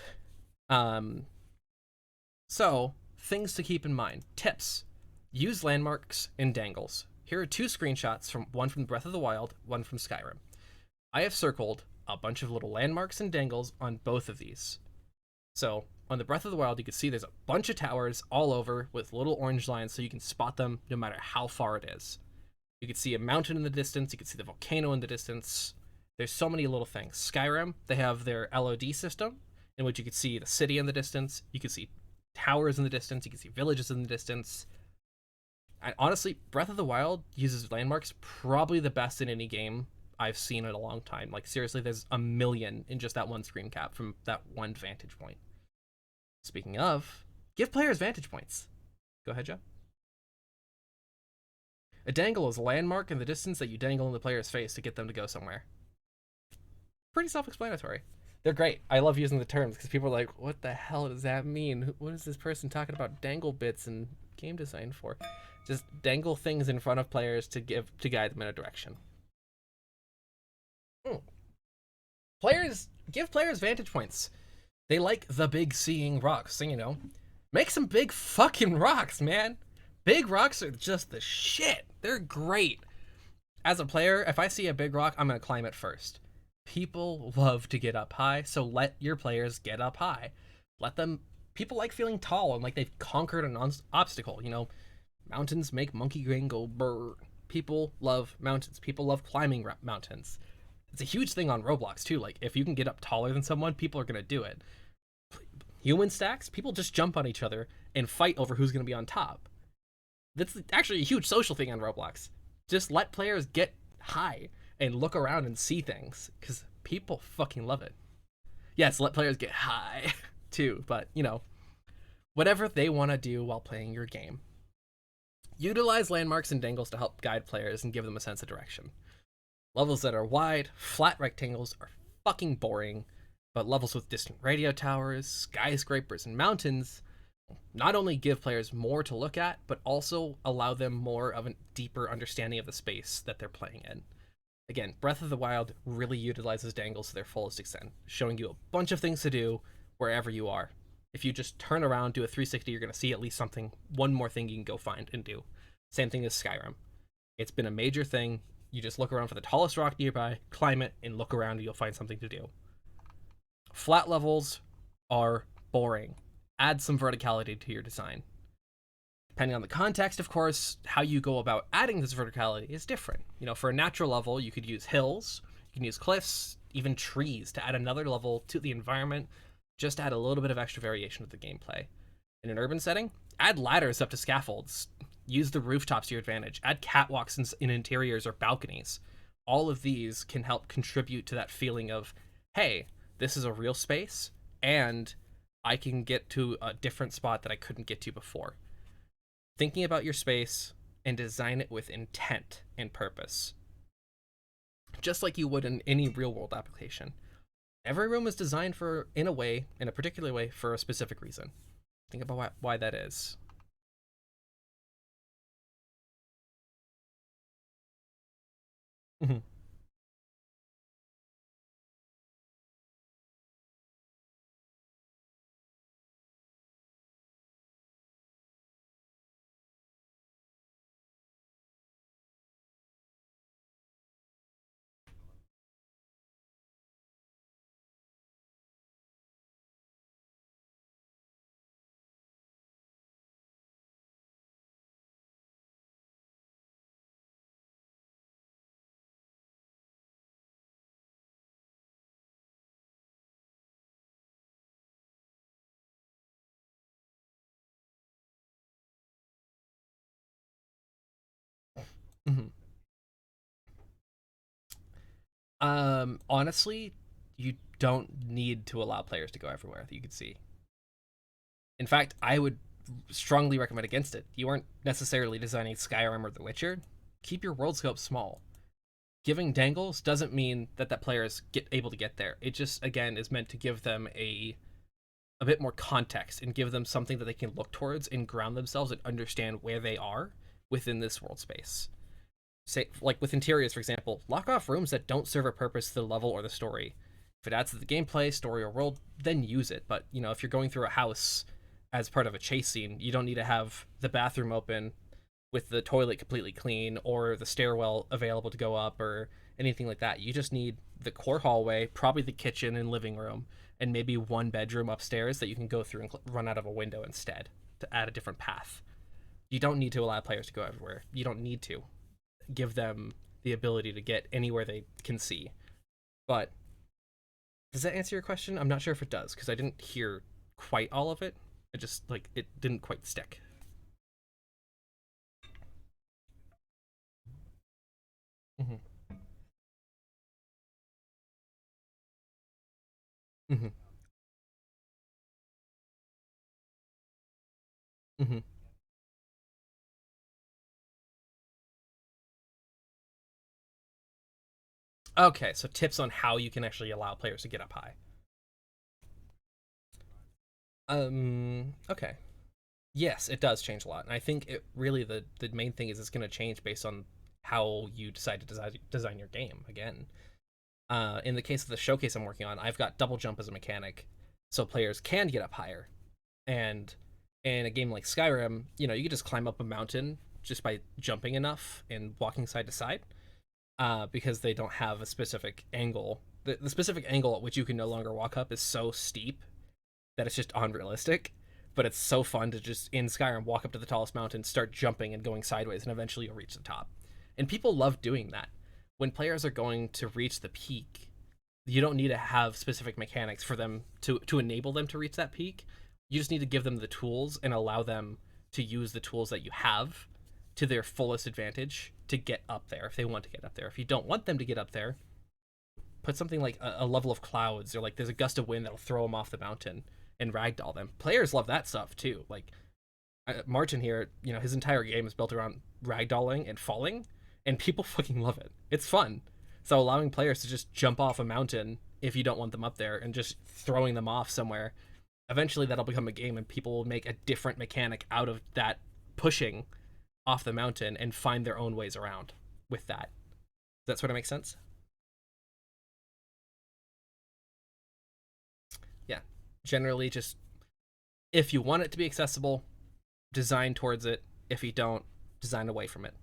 Speaker 1: So, things to keep in mind. Tips. Use landmarks and dangles. Here are 2 screenshots, one from Breath of the Wild, one from Skyrim. I have circled a bunch of little landmarks and dangles on both of these. So, on the Breath of the Wild, you can see there's a bunch of towers all over with little orange lines so you can spot them no matter how far it is. You can see a mountain in the distance, you can see the volcano in the distance. There's so many little things. Skyrim, they have their LOD system, in which you can see the city in the distance, you can see towers in the distance, you can see villages in the distance. And honestly, Breath of the Wild uses landmarks probably the best in any game I've seen in a long time. Like, seriously, there's a million in just that one screen cap from that one vantage point. Speaking of, give players vantage points. Go ahead, Joe. A dangle is a landmark in the distance that you dangle in the player's face to get them to go somewhere. Pretty self-explanatory. They're great. I love using the terms because people are like, what the hell does that mean? What is this person talking about dangle bits and game design for? Just dangle things in front of players to guide them in a direction. Give players vantage points. They like the big seeing rocks, and make some big fucking rocks, man. Big rocks are just the shit. They're great. As a player, if I see a big rock, I'm gonna climb it first. People love to get up high, so let your players get up high. People like feeling tall and like they've conquered an obstacle, Mountains make monkey brain go brr. People love mountains. People love climbing mountains. It's a huge thing on Roblox too. Like if you can get up taller than someone, people are gonna do it. Human stacks, people just jump on each other and fight over who's gonna be on top. That's actually a huge social thing on Roblox. Just let players get high and look around and see things because people fucking love it. Yes, let players get high too, but whatever they want to do while playing your game. Utilize landmarks and dangles to help guide players and give them a sense of direction. Levels that are wide, flat rectangles are fucking boring, but levels with distant radio towers, skyscrapers, and mountains not only give players more to look at, but also allow them more of a deeper understanding of the space that they're playing in. Again, Breath of the Wild really utilizes dangles to their fullest extent, showing you a bunch of things to do wherever you are. If you just turn around, do a 360, you're going to see at least one more thing you can go find and do. Same thing as Skyrim. It's been a major thing. You just look around for the tallest rock nearby, climb it, and look around and you'll find something to do. Flat levels are boring. Add some verticality to your design. Depending on the context, of course, how you go about adding this verticality is different. For a natural level, you could use hills, you can use cliffs, even trees to add another level to the environment, just add a little bit of extra variation to the gameplay. In an urban setting, add ladders up to scaffolds, use the rooftops to your advantage, add catwalks in interiors or balconies. All of these can help contribute to that feeling of, hey, this is a real space, and I can get to a different spot that I couldn't get to before. Thinking about your space and design it with intent and purpose. Just like you would in any real world application. Every room is designed in a particular way, for a specific reason. Think about why that is. Mm-hmm. Mm-hmm. Honestly, you don't need to allow players to go everywhere that you can see. In fact, I would strongly recommend against it. You aren't necessarily designing Skyrim or The Witcher. Keep your world scope small. Giving dangles doesn't mean that player is able to get there. It just, again, is meant to give them a bit more context and give them something that they can look towards and ground themselves and understand where they are within this world space. Say, like with interiors, for example, lock off rooms that don't serve a purpose to the level or the story. If it adds to the gameplay, story, or world, then use it. But if you're going through a house as part of a chase scene, you don't need to have the bathroom open with the toilet completely clean or the stairwell available to go up or anything like that. You just need the core hallway, probably the kitchen and living room, and maybe one bedroom upstairs that you can go through and run out of a window instead to add a different path. You don't need to allow players to go everywhere. You don't need to give them the ability to get anywhere they can see. But does that answer your question? I'm not sure if it does because I didn't hear quite all of it. It didn't quite stick. Mm-hmm. Mm-hmm. Mm-hmm. Okay, so tips on how you can actually allow players to get up high. Okay. Yes, it does change a lot. And I think it really the main thing is it's going to change based on how you decide to design your game again. In the case of the showcase I'm working on, I've got double jump as a mechanic, so players can get up higher. And in a game like Skyrim, you can just climb up a mountain just by jumping enough and walking side to side, because they don't have a specific angle. The specific angle at which you can no longer walk up is so steep that it's just unrealistic. But it's so fun to just in Skyrim walk up to the tallest mountain, start jumping and going sideways, and eventually you'll reach the top. And people love doing that. when players are going to reach the peak, you don't need to have specific mechanics for them to enable them to reach that peak. You just need to give them the tools and allow them to use the tools that you have to their fullest advantage to get up there if they want to get up there. If you don't want them to get up there, put something like a level of clouds, or like there's a gust of wind that'll throw them off the mountain and ragdoll them. Players love that stuff too. Like Martin here, his entire game is built around ragdolling and falling, and people fucking love it. It's fun. So allowing players to just jump off a mountain if you don't want them up there and just throwing them off somewhere, eventually that'll become a game and people will make a different mechanic out of that pushing off the mountain and find their own ways around with that. Does that sort of make sense? Yeah. Generally, just if you want it to be accessible, design towards it. If you don't, design away from it.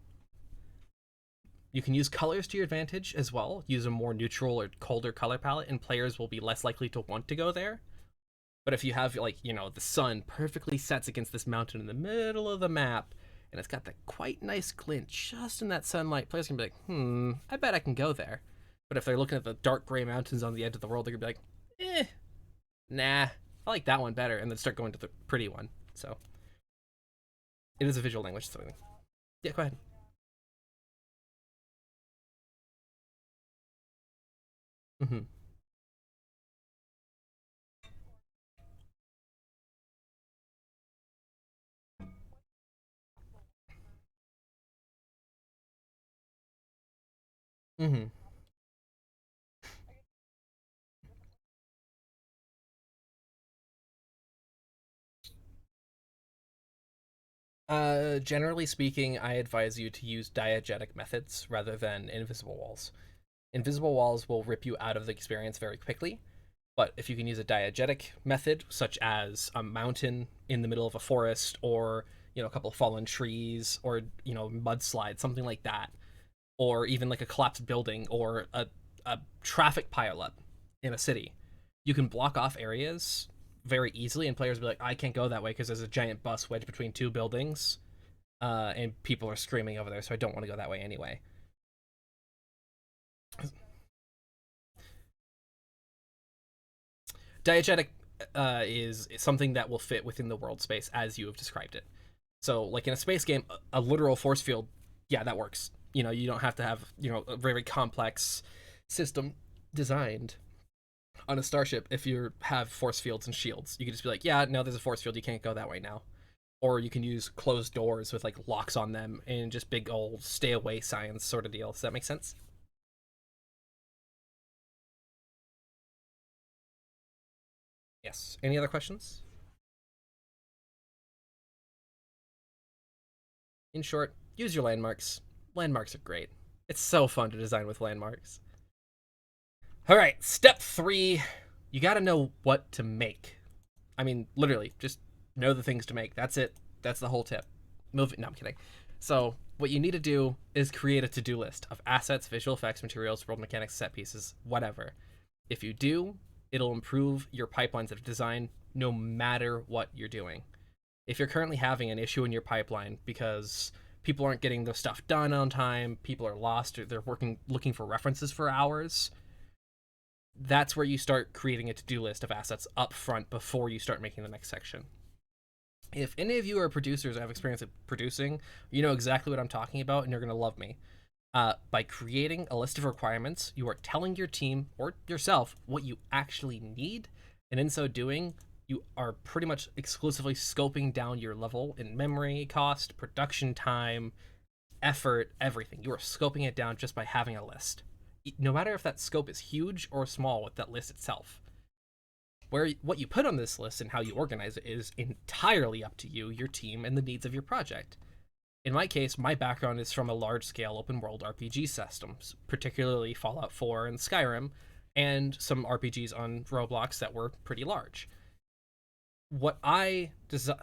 Speaker 1: You can use colors to your advantage as well. Use a more neutral or colder color palette, and players will be less likely to want to go there. But if you have, like, the sun perfectly sets against this mountain in the middle of the map, and it's got that quite nice glint just in that sunlight, players can be like, I bet I can go there. But if they're looking at the dark gray mountains on the edge of the world, they're gonna be like, nah, I like that one better, and then start going to the pretty one. So it is a visual language. So yeah, go ahead. Mm-hmm. Mm-hmm. Generally speaking, I advise you to use diegetic methods rather than invisible walls. Invisible walls will rip you out of the experience very quickly, but if you can use a diegetic method, such as a mountain in the middle of a forest, or a couple of fallen trees, or mudslide, something like that, or even like a collapsed building, or a traffic pileup in a city, you can block off areas very easily, and players will be like, I can't go that way because there's a giant bus wedged between two buildings, and people are screaming over there, so I don't want to go that way anyway. Diegetic is something that will fit within the world space as you have described it. So, like in a space game, a literal force field, yeah, that works. You don't have to have a very complex system designed on a starship. If you have force fields and shields, you can just be like, yeah, no, there's a force field, you can't go that way now. Or you can use closed doors with like locks on them and just big old stay away signs sort of deal. Does that make sense? Yes. Any other questions? In short, use your landmarks. Landmarks are great. It's so fun to design with landmarks. All right, step 3, you got to know what to make. I mean, literally, just know the things to make. That's it. That's the whole tip. Move. No, I'm kidding. So, what you need to do is create a to-do list of assets, visual effects, materials, world mechanics, set pieces, whatever. If you do, it'll improve your pipelines of design no matter what you're doing. If you're currently having an issue in your pipeline because people aren't getting the stuff done on time, people are lost, or they're looking for references for hours, that's where you start creating a to-do list of assets up front before you start making the next section. If any of you are producers or have experience at producing, you know exactly what I'm talking about, and you're going to love me. By creating a list of requirements, you are telling your team or yourself what you actually need, and in so doing, you are pretty much exclusively scoping down your level in memory, cost, production time, effort, everything. You are scoping it down just by having a list. No matter if that scope is huge or small with that list itself. What you put on this list and how you organize it is entirely up to you, your team, and the needs of your project. In my case, my background is from a large-scale open-world RPG systems, particularly Fallout 4 and Skyrim, and some RPGs on Roblox that were pretty large.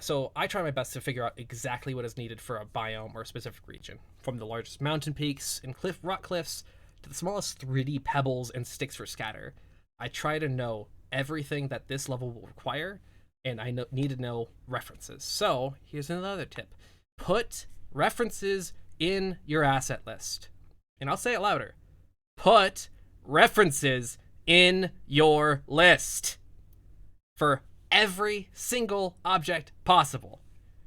Speaker 1: So I try my best to figure out exactly what is needed for a biome or a specific region, from the largest mountain peaks and rock cliffs to the smallest 3D pebbles and sticks for scatter. I try to know everything that this level will require, and I need to know references. So here's another tip: put references in your asset list. And I'll say it louder: put references in your list for every single object possible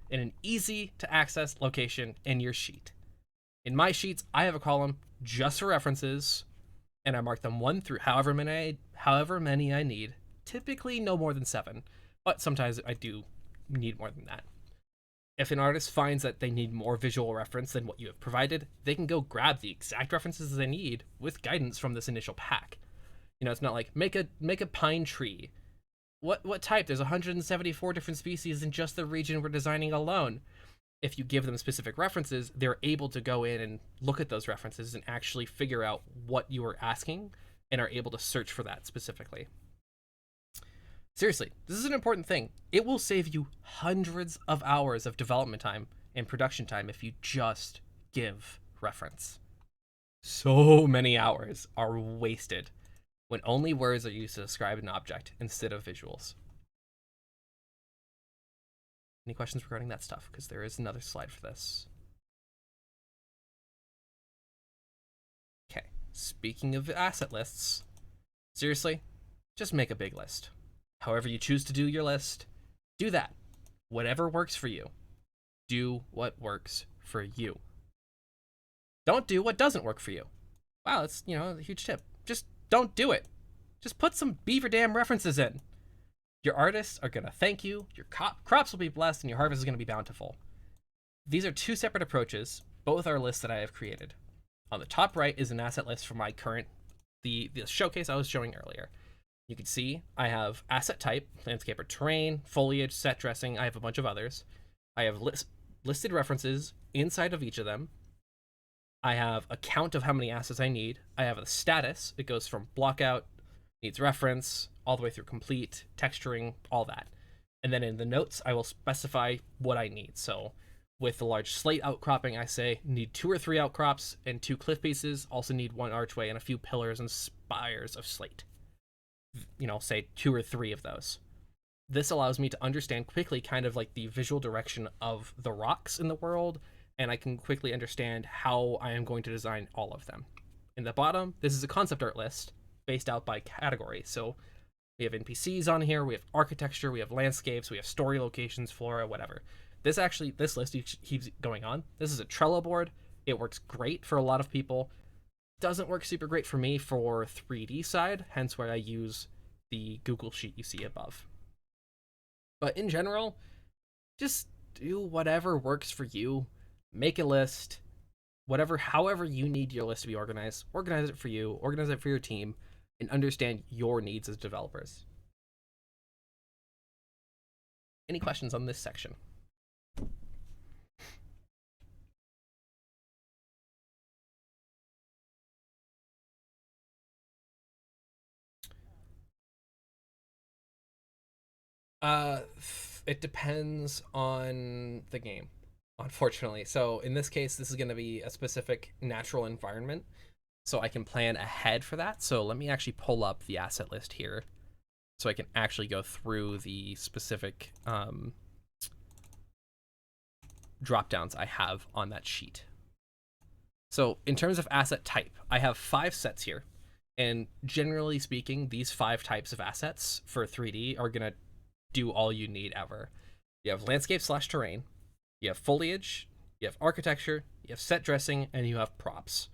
Speaker 1: in an easy to access location in your sheet. In my sheets, I have a column just for references, and I mark them 1 through however many I need. Typically no more than 7, but sometimes I do need more than that. If an artist finds that they need more visual reference than what you have provided, they can go grab the exact references they need with guidance from this initial pack. You know, it's not like make a pine tree. What type? There's 174 different species in just the region we're designing alone. If you give them specific references, they're able to go in and look at those references and actually figure out what you are asking and are able to search for that specifically. Seriously, this is an important thing. It will save you hundreds of hours of development time and production time if you just give reference. So many hours are wasted when only words are used to describe an object instead of visuals. Any questions regarding that stuff? Because there is another slide for this. Okay, speaking of asset lists, seriously, just make a big list. However you choose to do your list, do that. Whatever works for you. Do what works for you. Don't do what doesn't work for you. Wow, that's, a huge tip. Just don't do it. Just put some beaver dam references in. Your artists are going to thank you, your crops will be blessed, and your harvest is going to be bountiful. These are 2 separate approaches. Both are lists that I have created. On the top right is an asset list for my current, the showcase I was showing earlier. You can see I have asset type, landscape or terrain, foliage, set dressing. I have a bunch of others. I have listed references inside of each of them. I have a count of how many assets I need. I have a status. It goes from blockout, needs reference, all the way through complete, texturing, all that. And then in the notes, I will specify what I need. So with the large slate outcropping, I say need 2 or 3 outcrops and 2 cliff pieces. Also need 1 archway and a few pillars and spires of slate. Say 2 or 3 of those. This allows me to understand quickly kind of like the visual direction of the rocks in the world, and I can quickly understand how I am going to design all of them. In the bottom, this is a concept art list based out by category. So we have NPCs on here, we have architecture, we have landscapes, we have story locations, flora, whatever. This list keeps going on. This is a Trello board. It works great for a lot of people. Doesn't work super great for me for 3D side, hence why I use the Google Sheet you see above. But in general, just do whatever works for you. Make a list, however you need your list to be organized. Organize it for you, organize it for your team, and understand your needs as developers. Any questions on this section? It depends on the game, unfortunately. So in this case, this is going to be a specific natural environment, so I can plan ahead for that. So let me actually pull up the asset list here so I can actually go through the specific drop downs I have on that sheet. So in terms of asset type, I have 5 sets here, and generally speaking, these 5 types of assets for 3D are going to do all you need ever. You have landscape/terrain, you have foliage, you have architecture, you have set dressing, and you have props.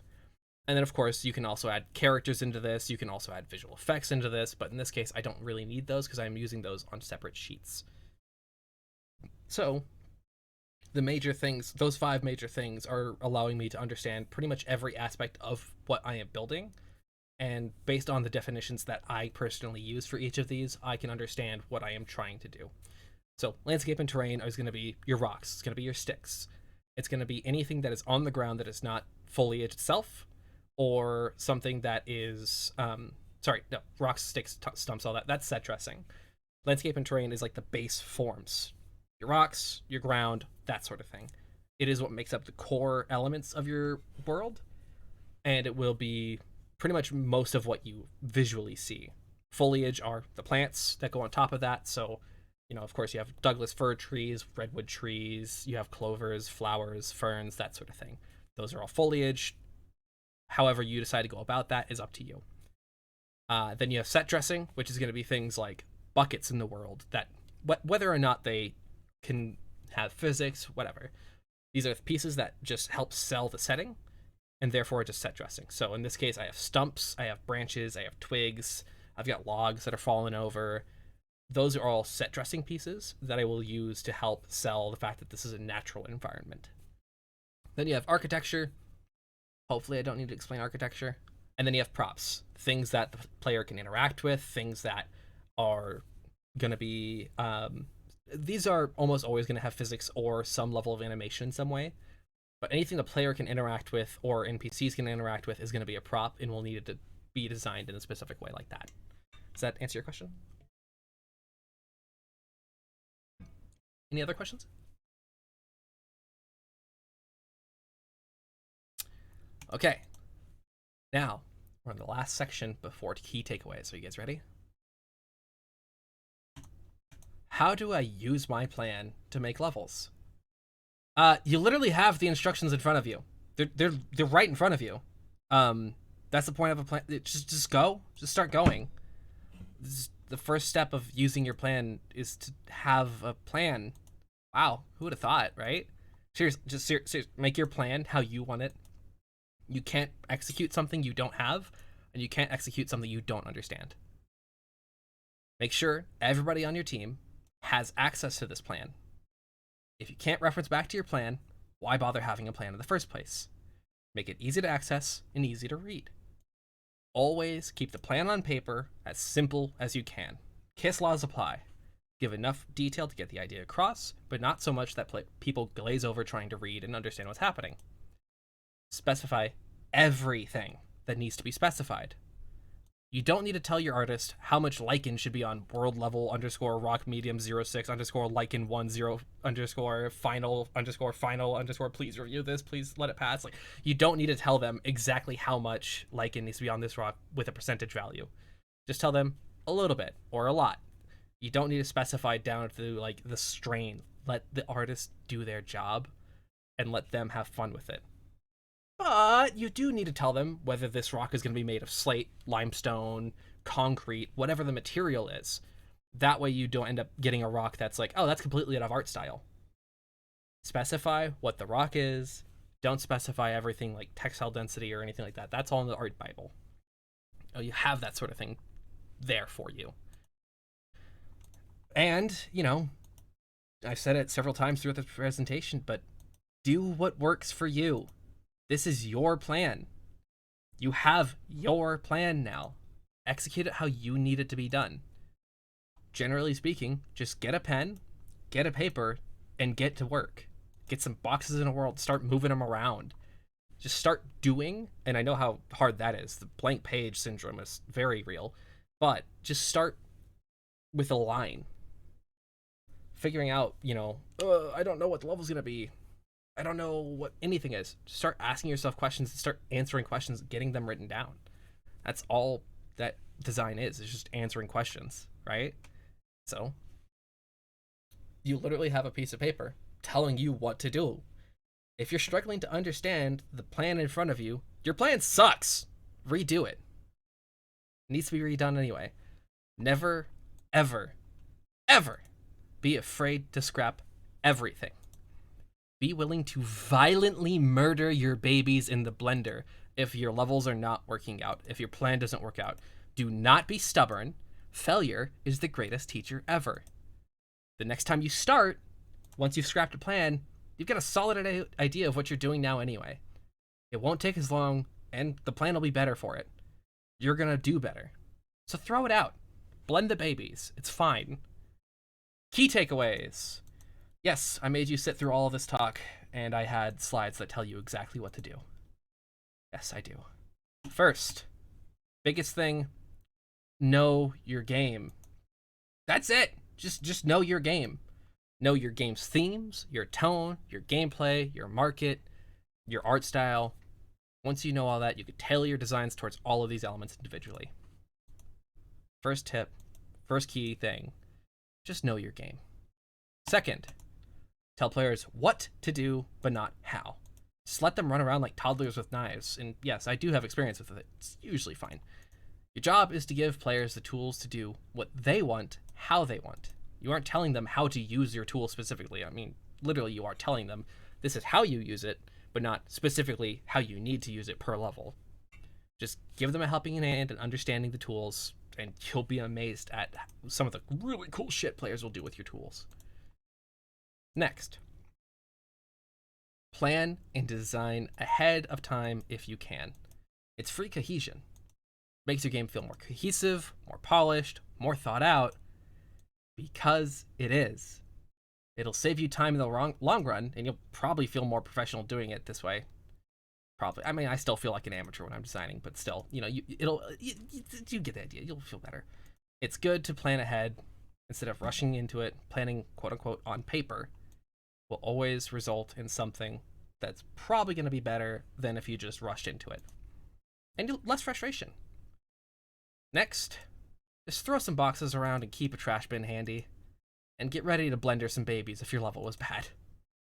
Speaker 1: And then of course you can also add characters into this, you can also add visual effects into this, but in this case I don't really need those because I'm using those on separate sheets. So those 5 major things are allowing me to understand pretty much every aspect of what I am building. And based on the definitions that I personally use for each of these, I can understand what I am trying to do. So landscape and terrain is going to be your rocks. It's going to be your sticks. It's going to be anything that is on the ground that is not foliage itself, or something that is, rocks, sticks, stumps, all that. That's set dressing. Landscape and terrain is like the base forms. Your rocks, your ground, that sort of thing. It is what makes up the core elements of your world, and it will be pretty much most of what you visually see. Foliage are the plants that go on top of that. So, of course, you have Douglas fir trees, redwood trees, you have clovers, flowers, ferns, that sort of thing. Those are all foliage. however you decide to go about that is up to you. Then you have set dressing, which is going to be things like buckets in the world that, whether or not they can have physics, whatever. These are pieces that just help sell the setting, and therefore just set dressing. So in this case, I have stumps, I have branches, I have twigs, I've got logs that are falling over. Those are all set dressing pieces that I will use to help sell the fact that this is a natural environment. Then you have architecture. Hopefully I don't need to explain architecture. And then you have props, things that the player can interact with, things that are going to be... these are almost always going to have physics or some level of animation in some way. But anything the player can interact with or NPCs can interact with is going to be a prop and will need it to be designed in a specific way like that. Does that answer your question? Any other questions? Okay. Now, we're in the last section before key takeaways. Are you guys ready? How do I use my plan to make levels? You literally have the instructions in front of you. They're right in front of you. That's the point of a plan. Just go. Just start going. The first step of using your plan is to have a plan. Wow, who would have thought, right? Seriously, make your plan how you want it. You can't execute something you don't have, and you can't execute something you don't understand. Make sure everybody on your team has access to this plan. If you can't reference back to your plan, why bother having a plan in the first place? Make it easy to access and easy to read. Always keep the plan on paper as simple as you can. KISS laws apply. Give enough detail to get the idea across, but not so much that people glaze over trying to read and understand what's happening. Specify everything that needs to be specified. You don't need to tell your artist how much lichen should be on world level _ rock medium 06 _ lichen 10 _ final _ please review this, please let it pass. Like, you don't need to tell them exactly how much lichen needs to be on this rock with a percentage value. Just tell them a little bit or a lot. You don't need to specify down to like the strain. Let the artist do their job and let them have fun with it. But you do need to tell them whether this rock is going to be made of slate, limestone, concrete, whatever the material is. That way you don't end up getting a rock that's like, oh, that's completely out of art style. Specify what the rock is. Don't specify everything like textile density or anything like that. That's all in the art Bible. Oh, you have that sort of thing there for you. And, you know, I've said it several times throughout the presentation, but do what works for you. This is your plan. You have your plan now. Execute it how you need it to be done. Generally speaking, just get a pen, get a paper, and get to work. Get some boxes in a world, start moving them around. Just start doing, and I know how hard that is. The blank page syndrome is very real, but just start with a line. Figuring out, you know, I don't know what the level's gonna be. I don't know what anything is. Just start asking yourself questions and start answering questions, getting them written down. That's all that design is just answering questions, right? So you literally have a piece of paper telling you what to do. If you're struggling to understand the plan in front of you, your plan sucks. Redo it. It needs to be redone anyway. Never, ever, ever be afraid to scrap everything. Be willing to violently murder your babies in the blender if your levels are not working out, if your plan doesn't work out. Do not be stubborn. Failure is the greatest teacher ever. The next time you start, once you've scrapped a plan, you've got a solid idea of what you're doing now anyway. It won't take as long, and the plan will be better for it. You're gonna do better. So throw it out. Blend the babies. It's fine. Key takeaways. Yes, I made you sit through all of this talk, and I had slides that tell you exactly what to do. Yes, I do. First, biggest thing, know your game. That's it. Just know your game. Know your game's themes, your tone, your gameplay, your market, your art style. Once you know all that, you can tailor your designs towards all of these elements individually. First tip, first key thing, just know your game. Second, tell players what to do, but not how. Just let them run around like toddlers with knives. And yes, I do have experience with it. It's usually fine. Your job is to give players the tools to do what they want, how they want. You aren't telling them how to use your tool specifically. I mean, literally, you are telling them this is how you use it, but not specifically how you need to use it per level. Just give them a helping hand and understanding the tools, and you'll be amazed at some of the really cool shit players will do with your tools. Next, plan and design ahead of time if you can. It's free cohesion. Makes your game feel more cohesive, more polished, more thought out, because it is. It'll save you time in the long run, and you'll probably feel more professional doing it this way. Probably. I mean, I still feel like an amateur when I'm designing, but still, you get the idea. You'll feel better. It's good to plan ahead instead of rushing into it. Planning, quote unquote, on paper will always result in something that's probably going to be better than if you just rushed into it. And less frustration. Next, just throw some boxes around and keep a trash bin handy. And get ready to blender some babies if your level was bad.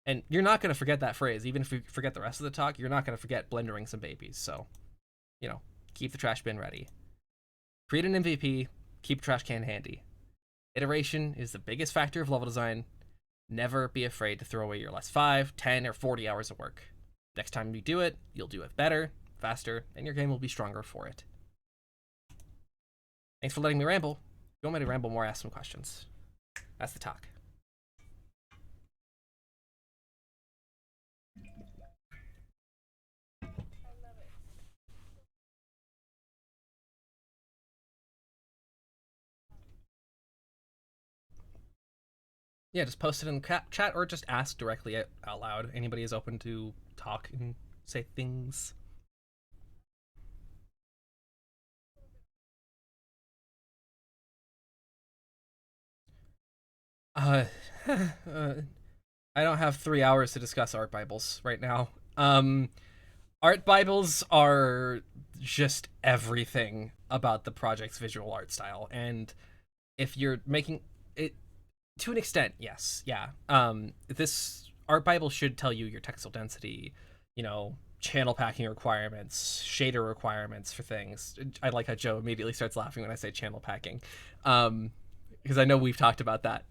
Speaker 1: And you're not going to forget that phrase. Even if you forget the rest of the talk, you're not going to forget blendering some babies. So, keep the trash bin ready. Create an MVP, keep a trash can handy. Iteration is the biggest factor of level design. Never be afraid to throw away your last 5, 10, or 40 hours of work. Next time you do it, you'll do it better, faster, and your game will be stronger for it. Thanks for letting me ramble. If you want me to ramble more, ask some questions. That's the talk. Yeah, just post it in the chat or just ask directly out loud. Anybody is open to talk and say things. I don't have 3 hours to discuss art Bibles right now. Art Bibles are just everything about the project's visual art style. And if you're making it to an extent, yes, yeah. This art Bible should tell you your textile density, channel packing requirements, shader requirements for things. I like how Joe immediately starts laughing when I say channel packing, because I know we've talked about that.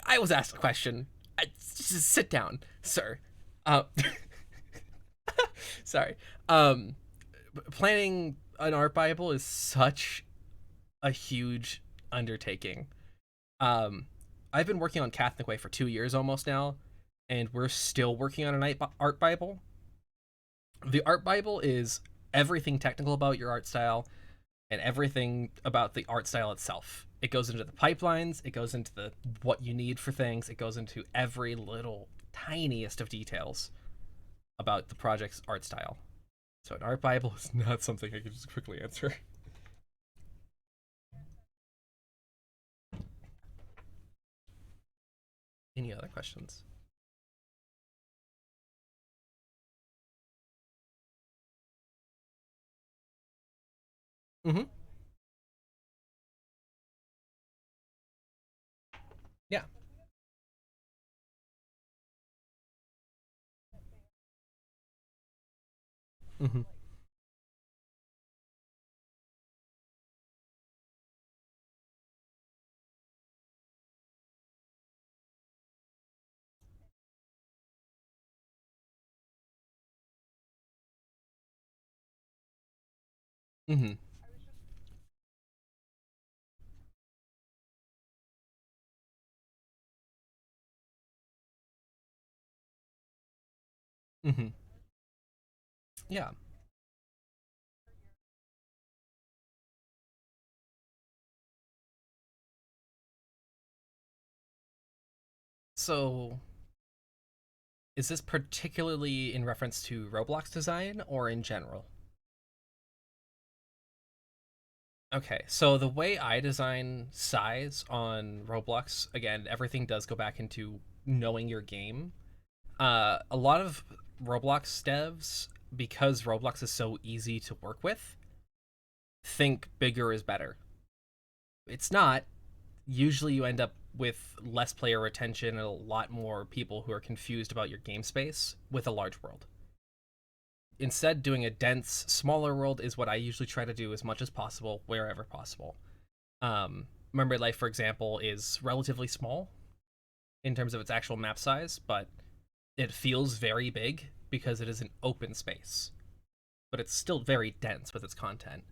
Speaker 1: I was asked a question. Just sit down, sir. Sorry. Planning an art Bible is such a huge undertaking. I've been working on Catholic Way for 2 years almost now, and we're still working on an art Bible. The art Bible is everything technical about your art style and everything about the art style itself. It goes into the pipelines, it goes into the what you need for things, it goes into every little tiniest of details about the project's art style. So an art Bible is not something I can just quickly answer. Any other questions? Mm-hmm. Yeah. Mm-hmm. Mm-hmm. Mm-hmm. Yeah. So is this particularly in reference to Roblox design or in general? Okay, so the way I design size on Roblox, again, everything does go back into knowing your game. A lot of Roblox devs, because Roblox is so easy to work with, think bigger is better. It's not. usually you end up with less player retention and a lot more people who are confused about your game space with a large world. Instead, doing a dense, smaller world is what I usually try to do as much as possible, wherever possible. Mermaid Life, for example, is relatively small in terms of its actual map size, but it feels very big because it is an open space. But it's still very dense with its content.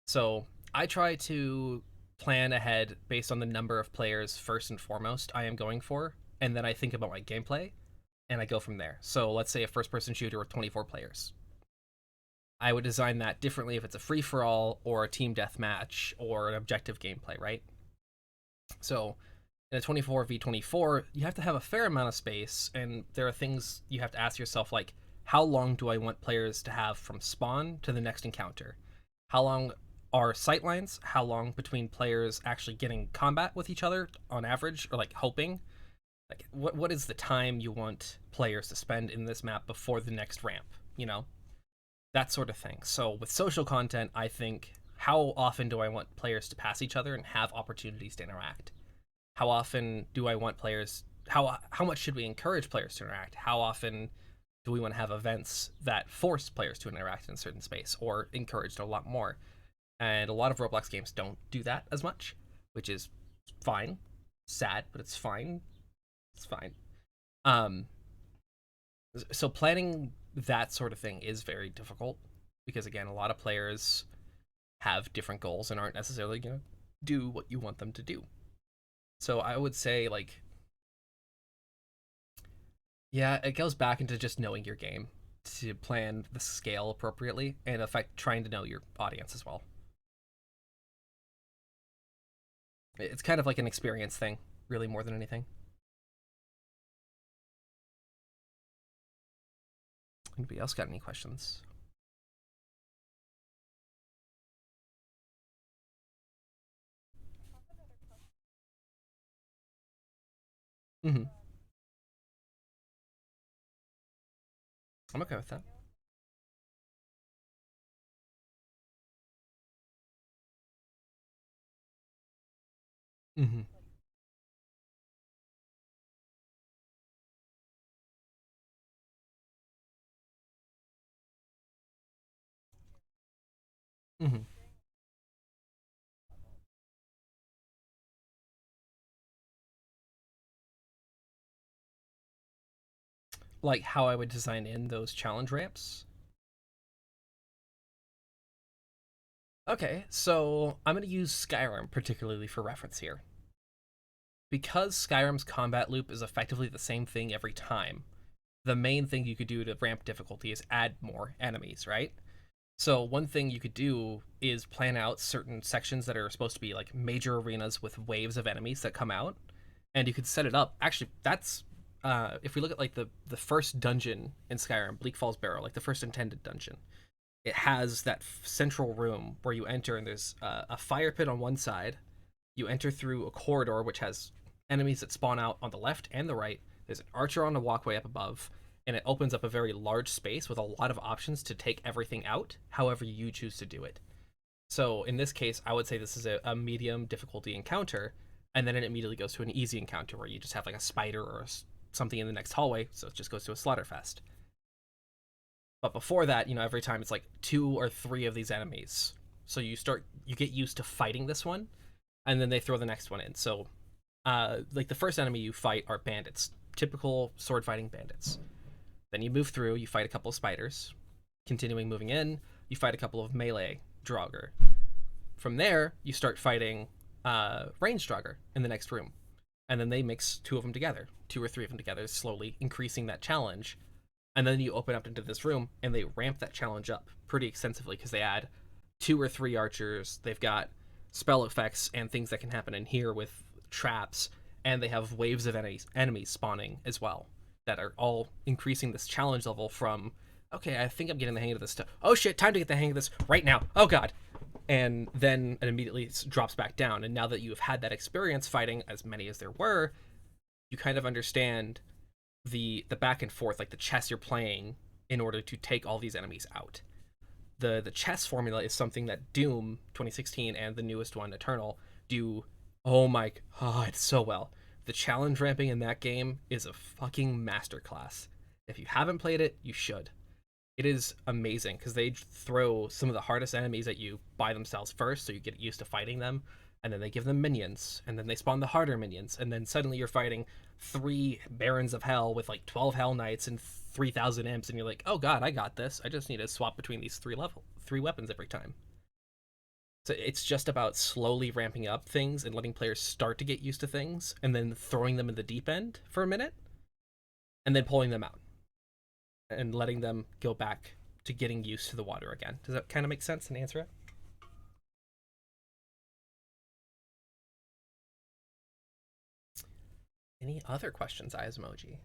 Speaker 1: So I try to plan ahead based on the number of players first and foremost I am going for, and then I think about my gameplay and I go from there. So let's say a first person shooter with 24 players. I would design that differently if it's a free for all or a team deathmatch or an objective gameplay, right? So in a 24v24, you have to have a fair amount of space, and there are things you have to ask yourself like, how long do I want players to have from spawn to the next encounter? How long are sightlines? How long between players actually getting combat with each other on average, or like hoping? Like, what is the time you want players to spend in this map before the next ramp? You know, that sort of thing. So with social content, I think, how often do I want players to pass each other and have opportunities to interact? How often do I want players? How much should we encourage players to interact? How often do we want to have events that force players to interact in a certain space or encourage it a lot more? And a lot of Roblox games don't do that as much, which is fine. Sad, but it's fine. It's fine. Um, so planning that sort of thing is very difficult because, again, a lot of players have different goals and aren't necessarily going to do what you want them to do. So I would say, like, yeah, it goes back into just knowing your game to plan the scale appropriately and affect trying to know your audience as well. It's kind of like an experience thing, really, more than anything. Anybody else got any questions? Mm-hmm. I'm okay with that. Mm-hmm. Mm-hmm. Like how I would design in those challenge ramps. Okay, so I'm going to use Skyrim particularly for reference here. Because Skyrim's combat loop is effectively the same thing every time, the main thing you could do to ramp difficulty is add more enemies, right? So one thing you could do is plan out certain sections that are supposed to be like major arenas with waves of enemies that come out, and you could set it up. Actually, that's if we look at like the first dungeon in Skyrim, Bleak Falls Barrow, like the first intended dungeon, it has that central room where you enter, and there's a fire pit on one side. You enter through a corridor which has enemies that spawn out on the left and the right. There's an archer on the walkway up above, and it opens up a very large space with a lot of options to take everything out, however you choose to do it. So in this case, I would say this is a medium difficulty encounter, and then it immediately goes to an easy encounter where you just have like a spider or something in the next hallway, so it just goes to a slaughterfest. But before that, every time it's like two or three of these enemies. So you get used to fighting this one, and then they throw the next one in. So, like the first enemy you fight are bandits, typical sword fighting bandits. Then you move through, you fight a couple of spiders. Continuing moving in, you fight a couple of melee Draugr. From there, you start fighting ranged Draugr in the next room. And then they mix two of them together, two or three of them together, slowly increasing that challenge. And then you open up into this room, and they ramp that challenge up pretty extensively because they add two or three archers. They've got spell effects and things that can happen in here with traps, and they have waves of enemies spawning as well that are all increasing this challenge level from, okay, I think I'm getting the hang of this stuff. Oh shit, time to get the hang of this right now. Oh god. And then it immediately drops back down. And now that you have had that experience fighting as many as there were, you kind of understand the back and forth, like the chess you're playing in order to take all these enemies out. The chess formula is something that Doom 2016 and the newest one, Eternal, do Oh my, oh, it's so well. The challenge ramping in that game is a fucking masterclass. If you haven't played it, you should. It is amazing because they throw some of the hardest enemies at you by themselves first, so you get used to fighting them, and then they give them minions, and then they spawn the harder minions, and then suddenly you're fighting three barons of hell with like 12 hell knights and 3,000 imps, and you're like, oh god, I got this. I just need to swap between these three weapons every time. So it's just about slowly ramping up things and letting players start to get used to things, and then throwing them in the deep end for a minute, and then pulling them out and letting them go back to getting used to the water again. Does that kind of make sense and answer it? Any other questions, eyes emoji?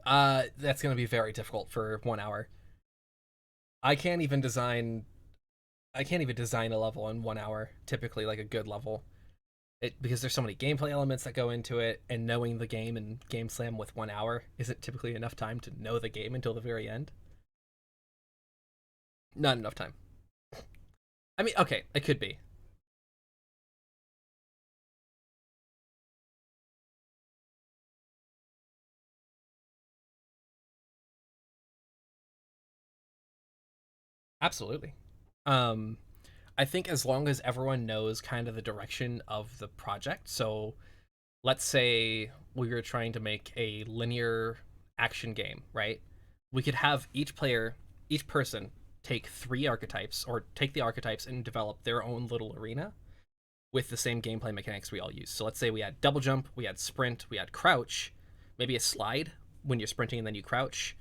Speaker 1: That's going to be very difficult for 1 hour. I can't even design. I can't even design a level in 1 hour. Typically, like a good level, because there's so many gameplay elements that go into it, and knowing the game and game slam with 1 hour isn't typically enough time to know the game until the very end. Not enough time. I mean, okay, it could be. Absolutely. Um, I think as long as everyone knows kind of the direction of the project. So let's say we were trying to make a linear action game, right? We could have each person take three archetypes or take the archetypes and develop their own little arena with the same gameplay mechanics we all use. So let's say we had double jump, we had sprint, we had crouch, maybe a slide when you're sprinting and then you crouch,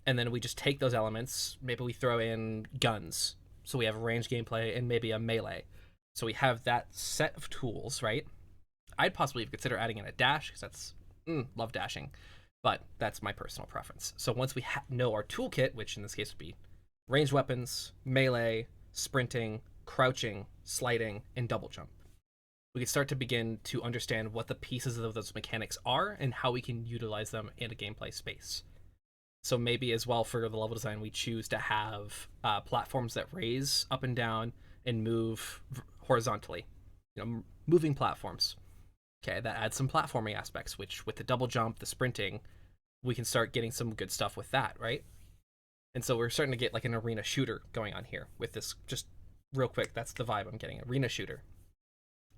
Speaker 1: and then we just take those elements. Maybe we throw in guns, so we have range gameplay, and maybe a melee. So we have that set of tools, right? I'd possibly consider adding in a dash because that's love dashing, but that's my personal preference. So once we know our toolkit, which in this case would be ranged weapons, melee, sprinting, crouching, sliding, and double jump, we can start to begin to understand what the pieces of those mechanics are and how we can utilize them in a gameplay space. So maybe as well for the level design, we choose to have platforms that raise up and down and move horizontally. Moving platforms. Okay, that adds some platforming aspects, which with the double jump, the sprinting, we can start getting some good stuff with that, right? And so we're starting to get like an arena shooter going on here with this. Just real quick, that's the vibe I'm getting, arena shooter.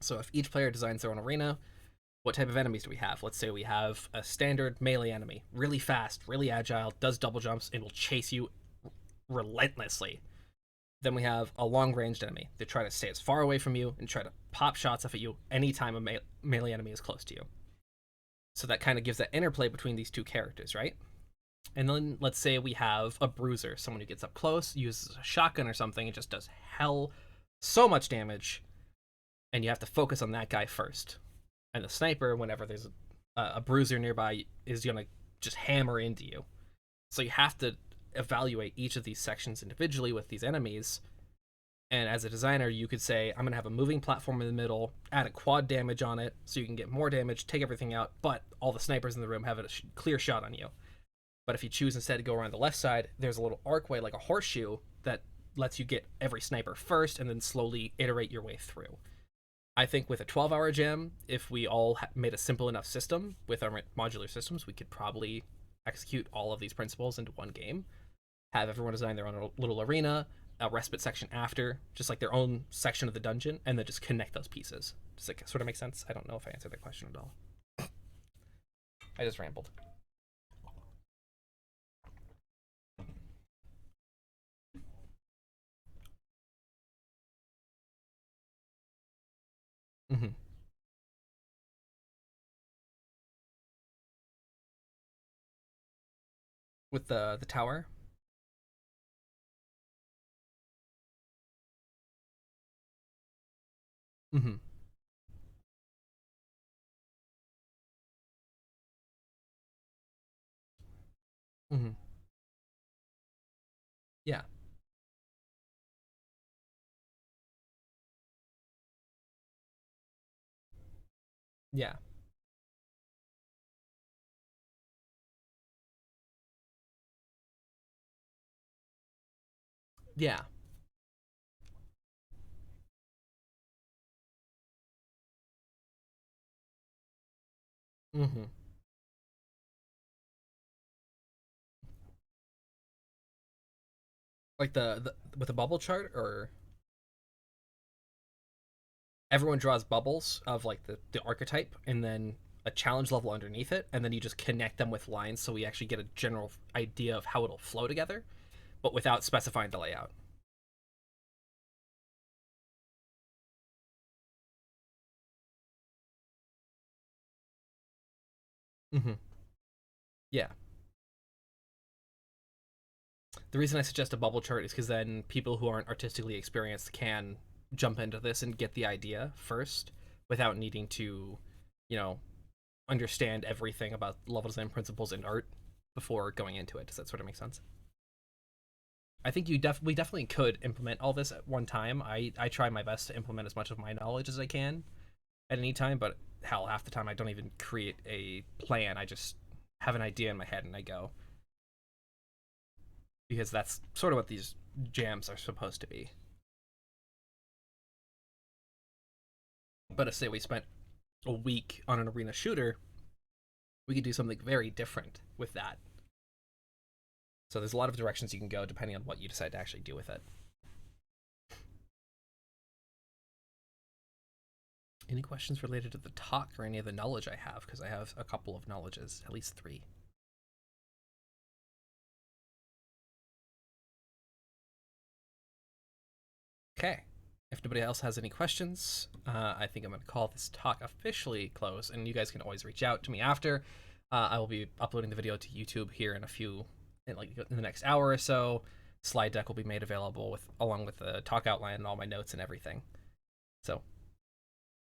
Speaker 1: So if each player designs their own arena, what type of enemies do we have? Let's say we have a standard melee enemy, really fast, really agile, does double jumps, and will chase you relentlessly. Then we have a long ranged enemy. They try to stay as far away from you and try to pop shots off at you anytime a melee enemy is close to you. So that kind of gives that interplay between these two characters, right? And then let's say we have a bruiser, someone who gets up close, uses a shotgun or something, and just does hell so much damage, and you have to focus on that guy first. And the sniper, whenever there's a bruiser nearby, is gonna just hammer into you. So you have to evaluate each of these sections individually with these enemies. And as a designer, you could say, I'm gonna have a moving platform in the middle, add a quad damage on it, so you can get more damage, take everything out, but all the snipers in the room have a clear shot on you. But if you choose instead to go around the left side, there's a little archway like a horseshoe that lets you get every sniper first and then slowly iterate your way through. I think with a 12-hour gem, if we all made a simple enough system with our modular systems, we could probably execute all of these principles into one game. Have everyone design their own little arena, a respite section after, just like their own section of the dungeon, and then just connect those pieces. Does it sort of make sense? I don't know if I answered that question at all. I just rambled. Mm-hmm. With the tower. Mm-hmm. Mm-hmm. Yeah. Yeah. Yeah. Mm-hmm. Like the with a bubble chart, or everyone draws bubbles of like the archetype, and then a challenge level underneath it, and then you just connect them with lines so we actually get a general idea of how it'll flow together, but without specifying the layout. Mm-hmm. Yeah. The reason I suggest a bubble chart is because then people who aren't artistically experienced can jump into this and get the idea first without needing to, you know, understand everything about level design principles in art before going into it. Does that sort of make sense? I think we definitely could implement all this at one time. I try my best to implement as much of my knowledge as I can at any time, but hell, half the time I don't even create a plan. I just have an idea in my head and I go, because that's sort of what these jams are supposed to be. But if say we spent a week on an arena shooter, we could do something very different with that. So there's a lot of directions you can go depending on what you decide to actually do with it. Any questions related to the talk or any of the knowledge I have? Because I have a couple of knowledges, at least three. Okay. If nobody else has any questions, I think I'm going to call this talk officially closed, and you guys can always reach out to me after. I will be uploading the video to YouTube here in a few, in the next hour or so. Slide deck will be made available with along with the talk outline and all my notes and everything. So,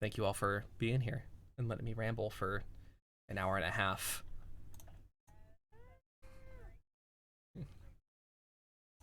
Speaker 1: thank you all for being here and letting me ramble for an hour and a half.